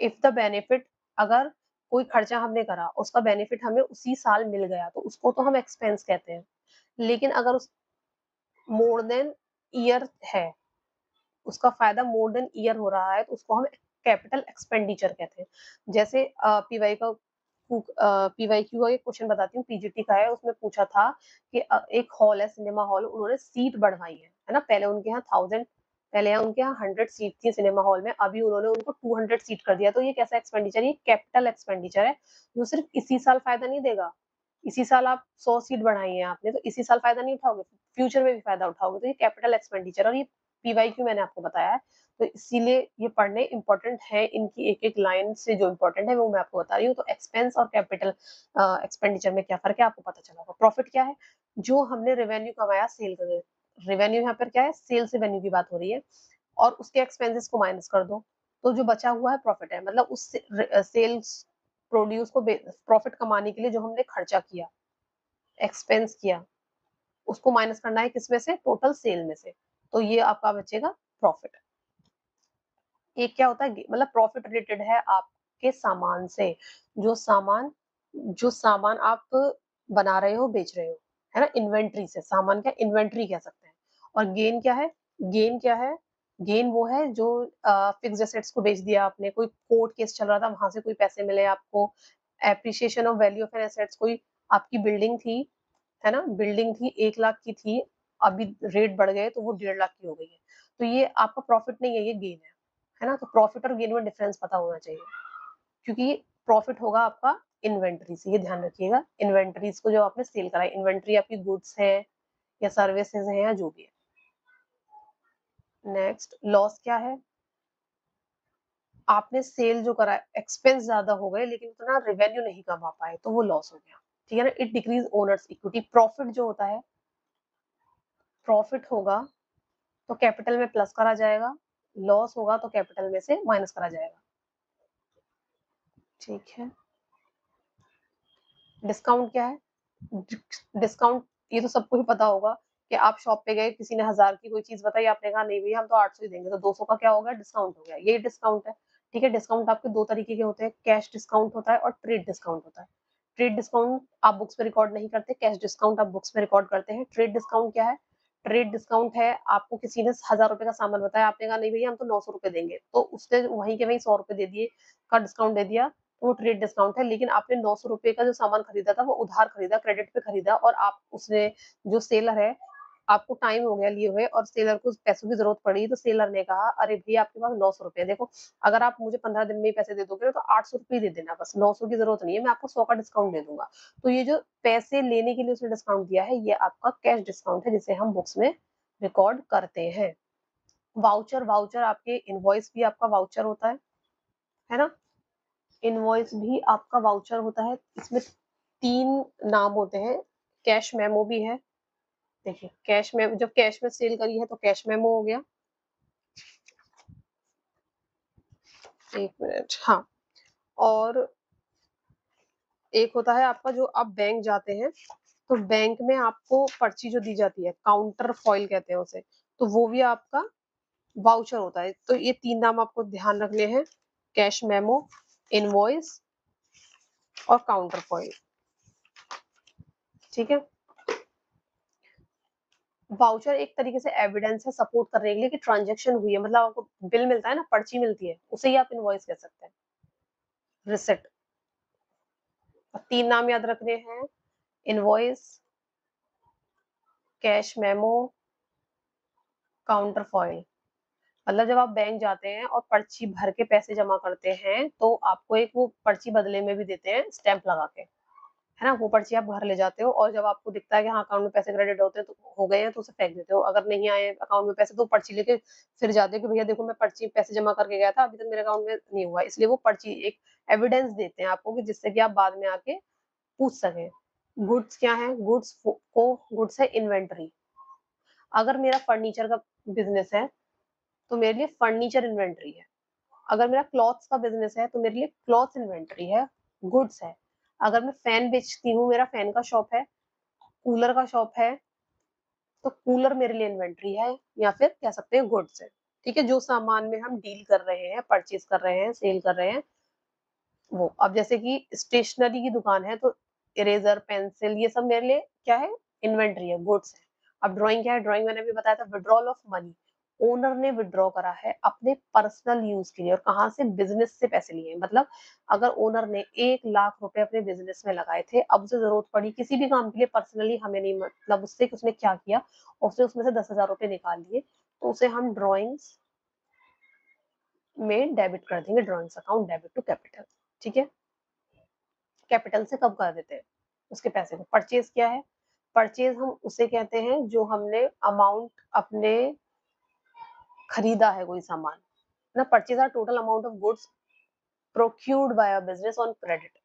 if the benefit, अगर कोई खर्चा हमने करा उसका बेनिफिट हमें उसी साल मिल गया तो उसको तो हम एक्सपेंस कहते हैं। लेकिन अगर उस मोर देन ईयर है, उसका फायदा मोर देन ईयर हो रहा है तो उसको हम कैपिटल एक्सपेंडिचर कहते हैं। जैसे पीवाई का पीवाईक्यू का एक क्वेश्चन बताती हूँ, पीजीटी का है, उसमें पूछा था कि एक हॉल है, सिनेमा हॉल, उन्होंने सीट बढ़वाई है ना, पहले उनके यहाँ 1000, पहले यहाँ उनके यहाँ 100 सीट थी सिनेमा हॉल में, अभी उन्होंने उनको 200 सीट कर दिया। तो ये कैसा एक्सपेंडिचर है? ये कैपिटल एक्सपेंडिचर है, जो सिर्फ इसी साल फायदा नहीं देगा। इसी साल आप 100 सीट बढ़ाई है आपने, तो इसी साल फायदा नहीं उठाओगे, फ्यूचर में भी फायदा उठाओगे। तो ये कैपिटल एक्सपेंडिचर, और ये पीवाईक्यू मैंने आपको बताया है, तो इसीलिए ये पढ़ने इंपॉर्टेंट है, इनकी एक एक लाइन से जो इंपॉर्टेंट है वो मैं आपको बता रही हूँ। तो एक्सपेंस और कैपिटल एक्सपेंडिचर में क्या फर्क है आपको पता चला होगा। प्रॉफिट क्या है? जो हमने रेवेन्यू कमाया सेल करके, रेवेन्यू यहाँ पर क्या है? सेल से रेवेन्यू की बात हो रही है, और उसके एक्सपेंसेस को माइनस कर दो तो जो बचा हुआ है प्रॉफिट है। मतलब उस सेल्स प्रोड्यूस को प्रॉफिट कमाने के लिए जो हमने खर्चा किया, एक्सपेंस किया, उसको माइनस करना है किसमें से? टोटल सेल में से। तो ये आपका बचेगा प्रॉफिट। एक क्या होता है? मतलब प्रॉफिट रिलेटेड है आपके सामान से, जो सामान आप बना रहे हो, बेच रहे हो, है ना, इन्वेंट्री से। सामान क्या? इन्वेंट्री कह सकते हैं। और गेन क्या है? गेन क्या है? गेन वो है जो फिक्स एसेट्स को बेच दिया आपने, कोई कोर्ट केस चल रहा था वहां से कोई पैसे मिले आपको, appreciation of value of an assets, कोई आपकी बिल्डिंग थी, है ना, बिल्डिंग थी 1 लाख की थी, अभी रेट बढ़ गए तो वो 1.5 लाख की हो गई है, तो ये आपका प्रॉफिट नहीं है, ये गेन है ना। तो प्रॉफिट और गेन में डिफरेंस पता होना चाहिए, क्योंकि प्रॉफिट होगा आपका इन्वेंट्री से, ये ध्यान रखिएगा। इन्वेंट्रीज को जो आपने सेल करा है, इन्वेंट्री आपकी गुड्स है या सर्विसेज है या जो भी है। नेक्स्ट, लॉस क्या है? आपने सेल जो करा, एक्सपेंस ज्यादा हो गए लेकिन उतना रेवेन्यू नहीं कमा पाए, तो वो लॉस हो गया, ठीक है ना। It decrease owners equity. Profit जो होता है, प्रॉफिट होगा तो कैपिटल में प्लस करा जाएगा, लॉस होगा तो कैपिटल में से माइनस करा जाएगा, ठीक है। डिस्काउंट क्या है? डिस्काउंट, ये तो सबको ही पता होगा कि आप शॉप पे गए, किसी ने 1000 की कोई चीज बताई, आपने कहा नहीं भैया हम तो 800 ही देंगे, तो 200 का क्या हो गया? डिस्काउंट हो गया, ये डिस्काउंट है, ठीक है। डिस्काउंट आपके दो तरीके के होते हैं, कैश डिस्काउंट होता है और ट्रेड डिस्काउंट होता है। ट्रेड डिस्काउंट आप बुक्स पे रिकॉर्ड नहीं करते, कैश डिस्काउंट आप बुक्स पे रिकॉर्ड करते हैं। ट्रेड डिस्काउंट क्या है? ट्रेड डिस्काउंट है, आपको किसी ने 1000 रुपए का सामान बताया, आपने कहा नहीं भैया हम तो 900 रुपए देंगे, तो उसने वहीं के वहीं 100 रुपए दे दिए का डिस्काउंट दे दिया, वो ट्रेड डिस्काउंट है। लेकिन आपने 900 रुपए का जो सामान खरीदा था वो उधार खरीदा, क्रेडिट पे खरीदा, और आप उसने, जो सेलर है, आपको टाइम हो गया लिए हुए और सेलर को पैसों की जरूरत पड़ी, तो सेलर ने कहा अरे भैया आपके पास 900 रुपए, देखो अगर आप मुझे 15 दिन में ही पैसे दे दोगे तो 800 रुपए दे देना, बस 900 की जरूरत नहीं है, मैं आपको 100 का डिस्काउंट दे दूंगा। तो ये जो पैसे लेने के लिए उसने डिस्काउंट दिया है, ये आपका कैश डिस्काउंट है, जिसे हम बुक्स में रिकॉर्ड करते हैं। वाउचर, वाउचर आपके, इनवॉइस भी आपका वाउचर होता है ना, इनवॉइस भी आपका वाउचर होता है। इसमें 3 नाम होते हैं, कैश मेमो भी है, देखिए कैश में, जब कैश में सेल करी है तो कैश मेमो हो गया, 1 मिनट, हाँ। और एक होता है आपका, जो आप बैंक जाते हैं तो बैंक में आपको पर्ची जो दी जाती है, काउंटर फॉइल कहते हैं उसे, तो वो भी आपका वाउचर होता है। तो ये 3 नाम आपको ध्यान रखने हैं, कैश मेमो, इनवॉइस और काउंटर फॉइल, ठीक है। वाउचर एक तरीके से एविडेंस है सपोर्ट करने के लिए कि ट्रांजैक्शन हुई है, मतलब आपको बिल मिलता है ना, पर्ची मिलती है, उसे ही आप इनवॉइस कह सकते हैं, रिसिप्ट। 3 नाम याद रखने हैं, invoice, cash memo, counter foil. मतलब जब आप बैंक जाते हैं और पर्ची भर के पैसे जमा करते हैं तो आपको एक वो पर्ची बदले में भी देते हैं, स्टैंप लगा के, है ना, वो पर्ची आप घर ले जाते हो, और जब आपको दिखता है कि हाँ अकाउंट में पैसे क्रेडिट होते हैं, तो हो गए हैं, तो उसे फेंक देते हो। अगर नहीं आए अकाउंट में पैसे तो पर्ची लेके फिर जाते हो कि भैया देखो मैं पर्ची पैसे जमा करके गया था, अभी तक मेरे अकाउंट में नहीं हुआ, इसलिए वो पर्ची एक एविडेंस देते हैं आपको, कि जिससे कि आप बाद में आके पूछ सके। गुड्स क्या है? गुड्स है इन्वेंट्री। अगर मेरा फर्नीचर का बिजनेस है तो मेरे लिए फर्नीचर इन्वेंट्री है। अगर मेरा क्लॉथ्स का बिजनेस है तो मेरे लिए क्लॉथ इन्वेंट्री है, गुड्स है। अगर मैं फैन बेचती हूँ, मेरा फैन का शॉप है, कूलर का शॉप है, तो कूलर मेरे लिए इन्वेंट्री है, या फिर कह सकते हैं गुड्स है। ठीक है, जो सामान में हम डील कर रहे हैं, परचेज कर रहे हैं, सेल कर रहे हैं, वो। अब जैसे कि स्टेशनरी की दुकान है तो इरेजर, पेंसिल, ये सब मेरे लिए क्या है, इन्वेंट्री है, गुड्स है। अब ड्राइंग क्या है, ड्राइंग मैंने अभी बताया था, विड्रॉल ऑफ मनी, ओनर ने विड्रॉ करा है अपने पर्सनल यूज के लिए, और कहाँ से, बिजनेस से पैसे लिए हैं। मतलब अगर ओनर ने 1 लाख रुपए अपने बिजनेस में लगाए थे, अब उसे जरूरत पड़ी किसी भी काम के लिए, पर्सनली हमें नहीं मतलब उससे कि उसने क्या किया, उसने उसमें से 10,000 रुपए निकाल लिए, तो उसे हम ड्रॉइंग्स में डेबिट कर देंगे, drawings account debit to capital. ठीक है, कैपिटल से कब कर देते हैं उसके पैसे को। परचेज क्या है, परचेज हम उसे कहते हैं जो हमने अमाउंट अपने खरीदा है कोई सामान ना। Purchase are total amount of goods procured by a business on credit,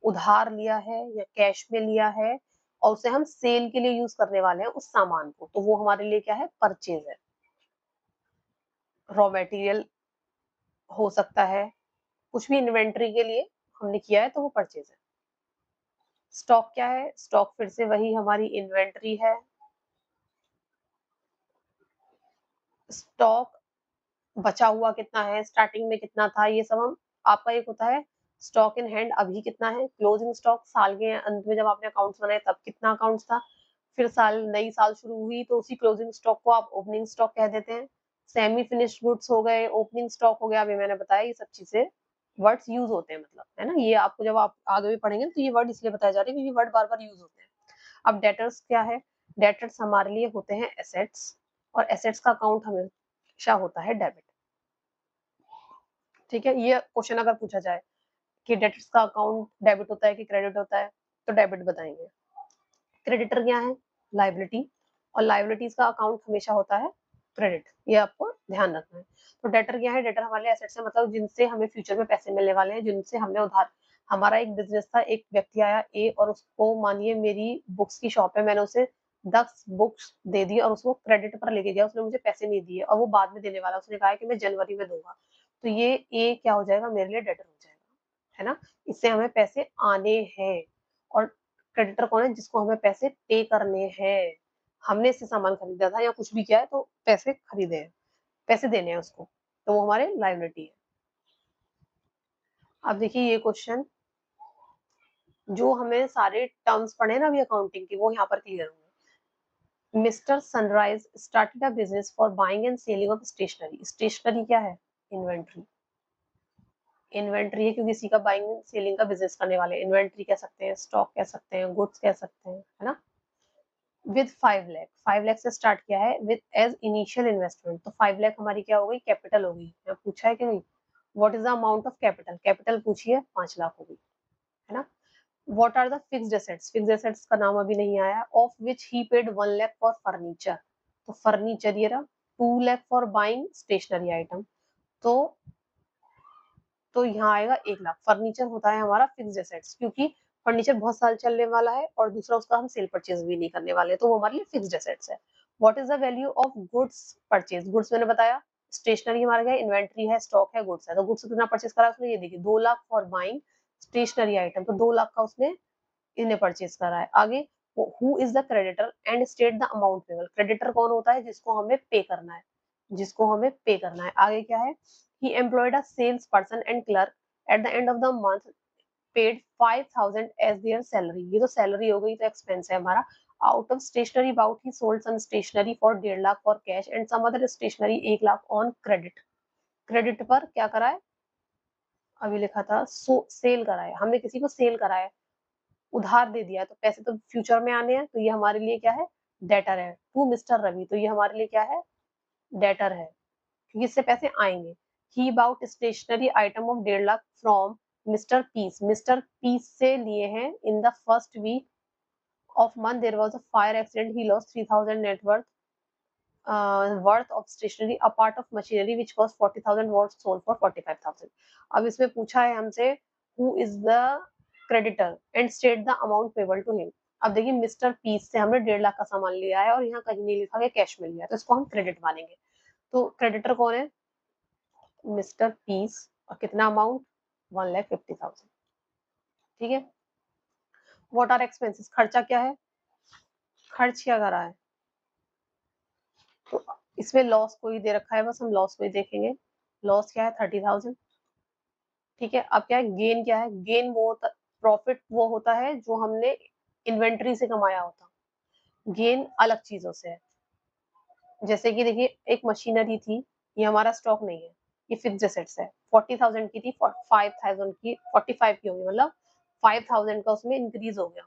उधार लिया है या कैश में लिया है, और उसे हम सेल के लिए यूज करने वाले हैं उस सामान को, तो वो हमारे लिए क्या है, परचेज है। रॉ मटेरियल हो सकता है, कुछ भी इन्वेंट्री के लिए हमने किया है तो वो परचेज है। स्टॉक क्या है, स्टॉक फिर से वही हमारी इन्वेंट्री है। स्टॉक बचा हुआ कितना है, स्टार्टिंग में कितना था, ये सब हम, आपका एक होता है स्टॉक इन हैंड अभी कितना है, क्लोजिंग स्टॉक साल के अंत में जब आपने अकाउंट्स बनाए तब कितना अकाउंट्स था, फिर साल, नई साल शुरू हुई तो उसी क्लोजिंग स्टॉक को आप ओपनिंग स्टॉक कह देते हैं। सेमी फिनिश्ड गुड्स हो गए, ओपनिंग स्टॉक हो गया, अभी मैंने बताया ये सब चीजें वर्ड्स यूज होते हैं, मतलब है ना, ये आपको जब आप आगे भी पढ़ेंगे तो ये वर्ड इसलिए बताए जा रहे हैं क्योंकि वर्ड बार बार यूज होते हैं। अब डेटर्स क्या है, डेटर्स हमारे लिए होते हैं एसेट्स, और एसेट्स का अकाउंट हमेशा होता है डेबिट। ठीक है, ये क्वेश्चन अगर पूछा जाए कि डेटर्स का अकाउंट डेबिट होता है कि क्रेडिट होता है, तो डेबिट बताएंगे। क्रेडिटर क्या है, लाइबिलिटी, और लाइबिलिटीज का अकाउंट हमेशा होता है क्रेडिट, ये आपको ध्यान रखना है। तो डेटर क्या है, डेटर हमारे एसेट्स है, मतलब जिनसे हमें फ्यूचर में पैसे मिलने वाले हैं, जिनसे हमने उधार, हमारा एक बिजनेस था, एक व्यक्ति आया ए, और उसको मानिए मेरी बुक्स की शॉप है, मैंने उसे 10 बुक्स दे दी और उसको क्रेडिट पर लेके गया, उसने मुझे पैसे नहीं दिए और वो बाद में देने वाला, उसने कहा कि मैं जनवरी में दूंगा, तो ये ए क्या हो जाएगा, मेरे लिए डेटर हो जाएगा, है ना, इससे हमें पैसे आने हैं। और क्रेडिटर कौन है, जिसको हमें पैसे पे करने हैं, हमने इससे सामान खरीदा था या कुछ भी किया है तो पैसे खरीदे हैं, पैसे देने हैं उसको, तो वो हमारे लायबिलिटी है। अब देखिए ये क्वेश्चन, जो हमें सारे टर्म्स पढ़े ना अभी अकाउंटिंग की, वो यहाँ पर क्लियर होंगे। Mister Sunrise started a business for buying and selling of stationery, stationery क्या है, इन्वेंट्री, इन्वेंट्री है क्योंकि इसी का बाइंग एंड सेलिंग का बिजनेस करने वाले, इन्वेंट्री कह सकते हैं, स्टॉक कह सकते हैं, गुड्स कह सकते हैं, है ना। विद 5 लाख, 5 लाख से स्टार्ट किया है विद एज इनिशियल इन्वेस्टमेंट, तो 5 लाख हमारी क्या हो गई, कैपिटल हो गई, यहाँ पूछा है कि नहीं, what is the amount of capital, capital पूछिए, 5 लाख हो गई, है ना। What are the fixed assets, fixed assets का नाम अभी नहीं आया, of which he paid 1 lakh for furniture, तो फर्नीचर ये रहा, 2 lakh for buying stationery item, तो यहाँ आएगा 1 लाख। फर्नीचर होता है हमारा फिक्स्ड एसेट्स, क्योंकि फर्नीचर बहुत साल चलने वाला है और दूसरा उसका हम सेल परचेज भी नहीं करने वाले, तो वो हमारे लिए फिक्स्ड एसेट्स है। What is the value of goods purchase, goods मैंने बताया, स्टेशनरी हमारा क्या, इन्वेंट्री है, स्टॉक है, गुड्स है, तो गुड्स कितना परचेज करा उसने, ये देखिए 2 lakh for buying stationery item, तो 2 लाख का उसने इन्हें परचेज करा है। आगे, who is the creditor and state the amount payable, creditor कौन होता है, जिसको हमें पे करना है, जिसको हमें पे करना है। आगे क्या है, he employed a salesperson and clerk at the end of the month paid 5,000 as their salary, ये तो सैलरी हो गई, तो एक्सपेंस है हमारा। Out of stationery bought he sold some stationery for 1.5 lakh for cash and some other stationery 1 lakh on credit, credit पर क्या करा है, अभी लिखा था सेल करा है, हमने किसी को सेल करा है, उधार दे दिया है, तो पैसे तो फ्यूचर में आने हैं, तो ये हमारे लिए क्या है, डेटर है। टू मिस्टर रवि, तो ये हमारे लिए क्या है, डेटर है, क्योंकि इससे पैसे आएंगे। He bought stationery item of 1.5 lakh from mister Peace, mister Peace से लिए हैं in the first week of month there was a fire accident, he lost 3,000 net worth of stationery, a part of machinery which cost 40,000 what sold for 45,000। अब इसमें पूछा है हमसे who is the creditor and state the amount payable to him. अब देखिए mister Peace से हमने 1.5 लाख का सामान लिया है और यहाँ कहीं नहीं लिखा गया कैश में लिया है, तो इसको हम क्रेडिट मानेंगे। तो क्रेडिटर कौन है, मिस्टर पीस, और कितना अमाउंट, 1,50,000। ठीक है, व्हाट आर एक्सपेंसेस, खर्चा क्या है, खर्च क्या करा है, तो इसमें लॉस कोई दे रखा है, बस हम लॉस को ही देखेंगे। लॉस क्या है 30,000। ठीक है, अब क्या है गेन, क्या है गेन वो होता, प्रॉफिट वो होता है जो हमने इन्वेंट्री से कमाया होता, गेन अलग चीजों से है। जैसे कि देखिए एक मशीनरी थी, ये हमारा स्टॉक नहीं है, ये फिक्स्ड एसेट्स है, 40,000 की थी, 5,000 की 45 की होगी, मतलब 5,000 का उसमें इंक्रीज हो गया,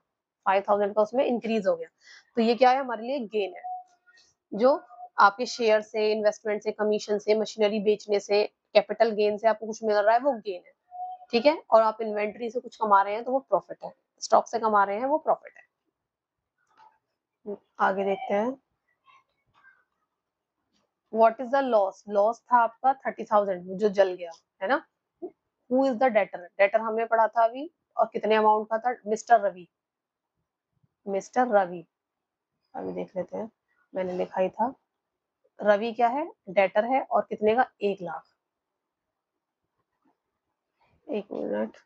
5,000 का उसमें इंक्रीज हो गया। तो ये क्या है हमारे लिए गेन है, जो आपके शेयर से, इन्वेस्टमेंट से, कमीशन से, मशीनरी बेचने से, कैपिटल गेन से आपको कुछ मिल रहा है वो गेन है। ठीक है, और आप इन्वेंट्री से कुछ कमा रहे हैं तो वो प्रॉफिट है, स्टॉक से कमा रहे हैं वो प्रॉफिट है। आगे देखते हैं, what is the loss. Loss था आपका 30,000 जो जल गया, है ना। Who is the debtor, debtor हमने पढ़ा था अभी, और कितने अमाउंट का था, मिस्टर रवि, मिस्टर रवि। अभी देख लेते हैं, मैंने लिखा ही था, रवि क्या है डेटर है, और कितने का 1,00,000। एक मिनट,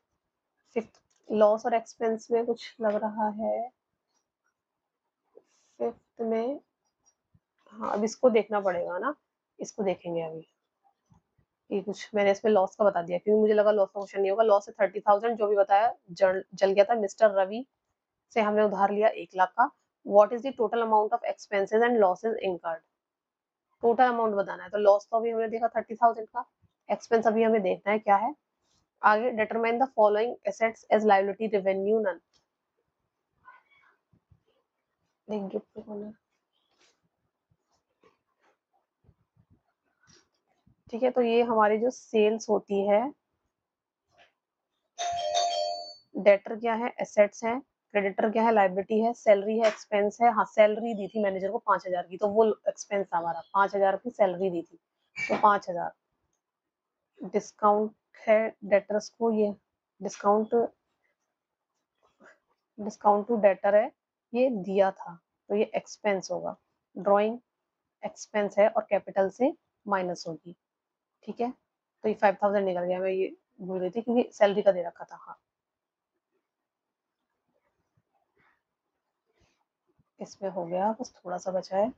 फिफ्थ लॉस और एक्सपेंस में कुछ लग रहा है, फिफ्थ में, हाँ अब इसको देखना पड़ेगा ना, इसको देखेंगे अभी। ये कुछ मैंने इसमें लॉस का बता दिया, क्योंकि मुझे लगा लॉस का क्वेश्चन नहीं होगा। लॉस है 30,000 जो भी बताया, जल गया था मिस्टर रवि से, हमने उधार लिया 1,00,000 का। What is the total amount of expenses and losses incurred, total amount बताना है। तो लॉस तो अभी हमने देखा 30,000 का, एक्सपेंस अभी हमें देखना है क्या है। आगे determine the following assets as liability revenue none, ठीक है। तो ये हमारी जो सेल्स होती है, डेटर क्या है एसेट्स है, क्रेडिटर क्या है लाइबिलिटी है, सैलरी है एक्सपेंस है। हाँ सैलरी दी थी मैनेजर को 5,000 की, तो वो एक्सपेंस था हमारा, 5,000 की सैलरी दी थी तो 5,000। डिस्काउंट है डेटर्स को, ये डिस्काउंट, डिस्काउंट टू डेटर है, ये दिया था तो ये एक्सपेंस होगा। ड्रॉइंग एक्सपेंस है और कैपिटल से माइनस होगी। ठीक है, तो ये 5,000 निकल गया, मैं ये भूल गई थी क्योंकि सैलरी का दे रखा था। हाँ इसमें हो गया, बस थोड़ा सा बचा है,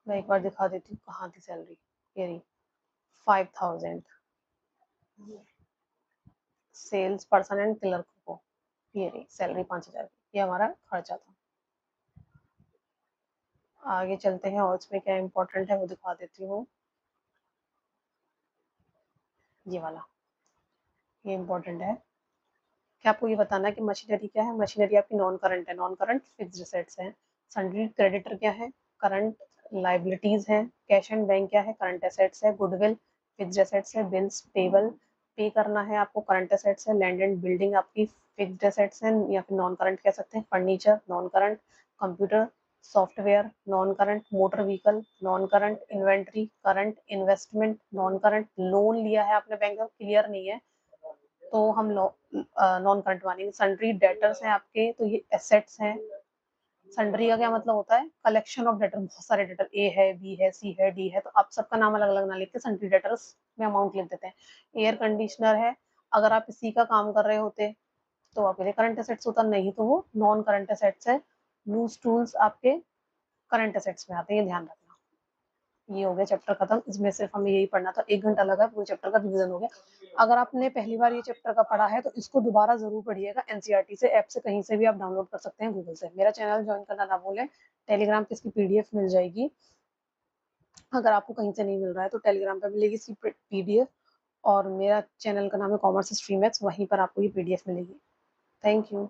मैं एक बार दिखा देती हूँ कहाँ थी सैलरी। ये रही 5,000, सेल्स पर्सन एंड क्लर्क को, ये रही सैलरी 5,000, ये हमारा खर्चा था। आगे चलते हैं और इसमें क्या इम्पोर्टेंट है वो दिखा देती हूँ। ये वाला, ये इम्पोर्टेंट है कि आपको ये बताना है कि मशीनरी क्या है। मशीनरी आपकी नॉन करंट है, नॉन करंट फिक्स्ड एसेट्स है। सन्ड्री क्रेडिटर क्या है, करंट लाइबिलिटीज है। कैश एंड बैंक क्या है, करंट एसेट्स है। गुडविल फिक्स्ड एसेट्स है। बिल्स पेबल, पे करना है आपको, करंट एसेट्स है। लैंड एंड बिल्डिंग आपकी फिक्स्ड एसेट्स है या फिर नॉन करंट कह सकते हैं। Furniture non current, computer software non current, motor vehicle non current, inventory current, investment non current. Loan लिया है आपने बैंक का, क्लियर नहीं है तो हम नॉन करंट मानेंगे। सन्ड्री डेटर्स हैं आपके, तो ये एसेट्स हैं। सन्ड्री का क्या मतलब होता है, कलेक्शन ऑफ डेटर, बहुत सारे डेटर, ए है, बी है, सी है, डी है, तो आप सबका नाम अलग अलग ना लिख के सन्ड्री डेटर्स में अमाउंट लिख देते हैं। एयर कंडीशनर है, अगर आप इसी का काम कर रहे होते तो आपके लिए करंट एसेट्स होता, नहीं तो वो नॉन करंट एसेट्स है। लूज टूल्स आपके करंट एसेट्स में आते हैं, ये ध्यान रखना। ये हो गया चैप्टर खत्म, इसमें सिर्फ हमें यही पढ़ना था, 1 घंटा लगा, पूरे चैप्टर का रिवीजन हो गया। अगर आपने पहली बार ये चैप्टर का पढ़ा है तो इसको दोबारा जरूर पढ़िएगा, एनसीईआरटी से, ऐप से, कहीं से भी आप डाउनलोड कर सकते हैं, गूगल से। मेरा चैनल ज्वाइन करना ना भूलें, टेलीग्राम पे इसकी पीडीएफ मिल जाएगी। अगर आपको कहीं से नहीं मिल रहा है तो टेलीग्राम पे मिलेगी इसकी पीडीएफ, और मेरा चैनल का नाम है कॉमर्स स्ट्रीम एक्स, वहीं पर आपको ये पीडीएफ मिलेगी। Thank you.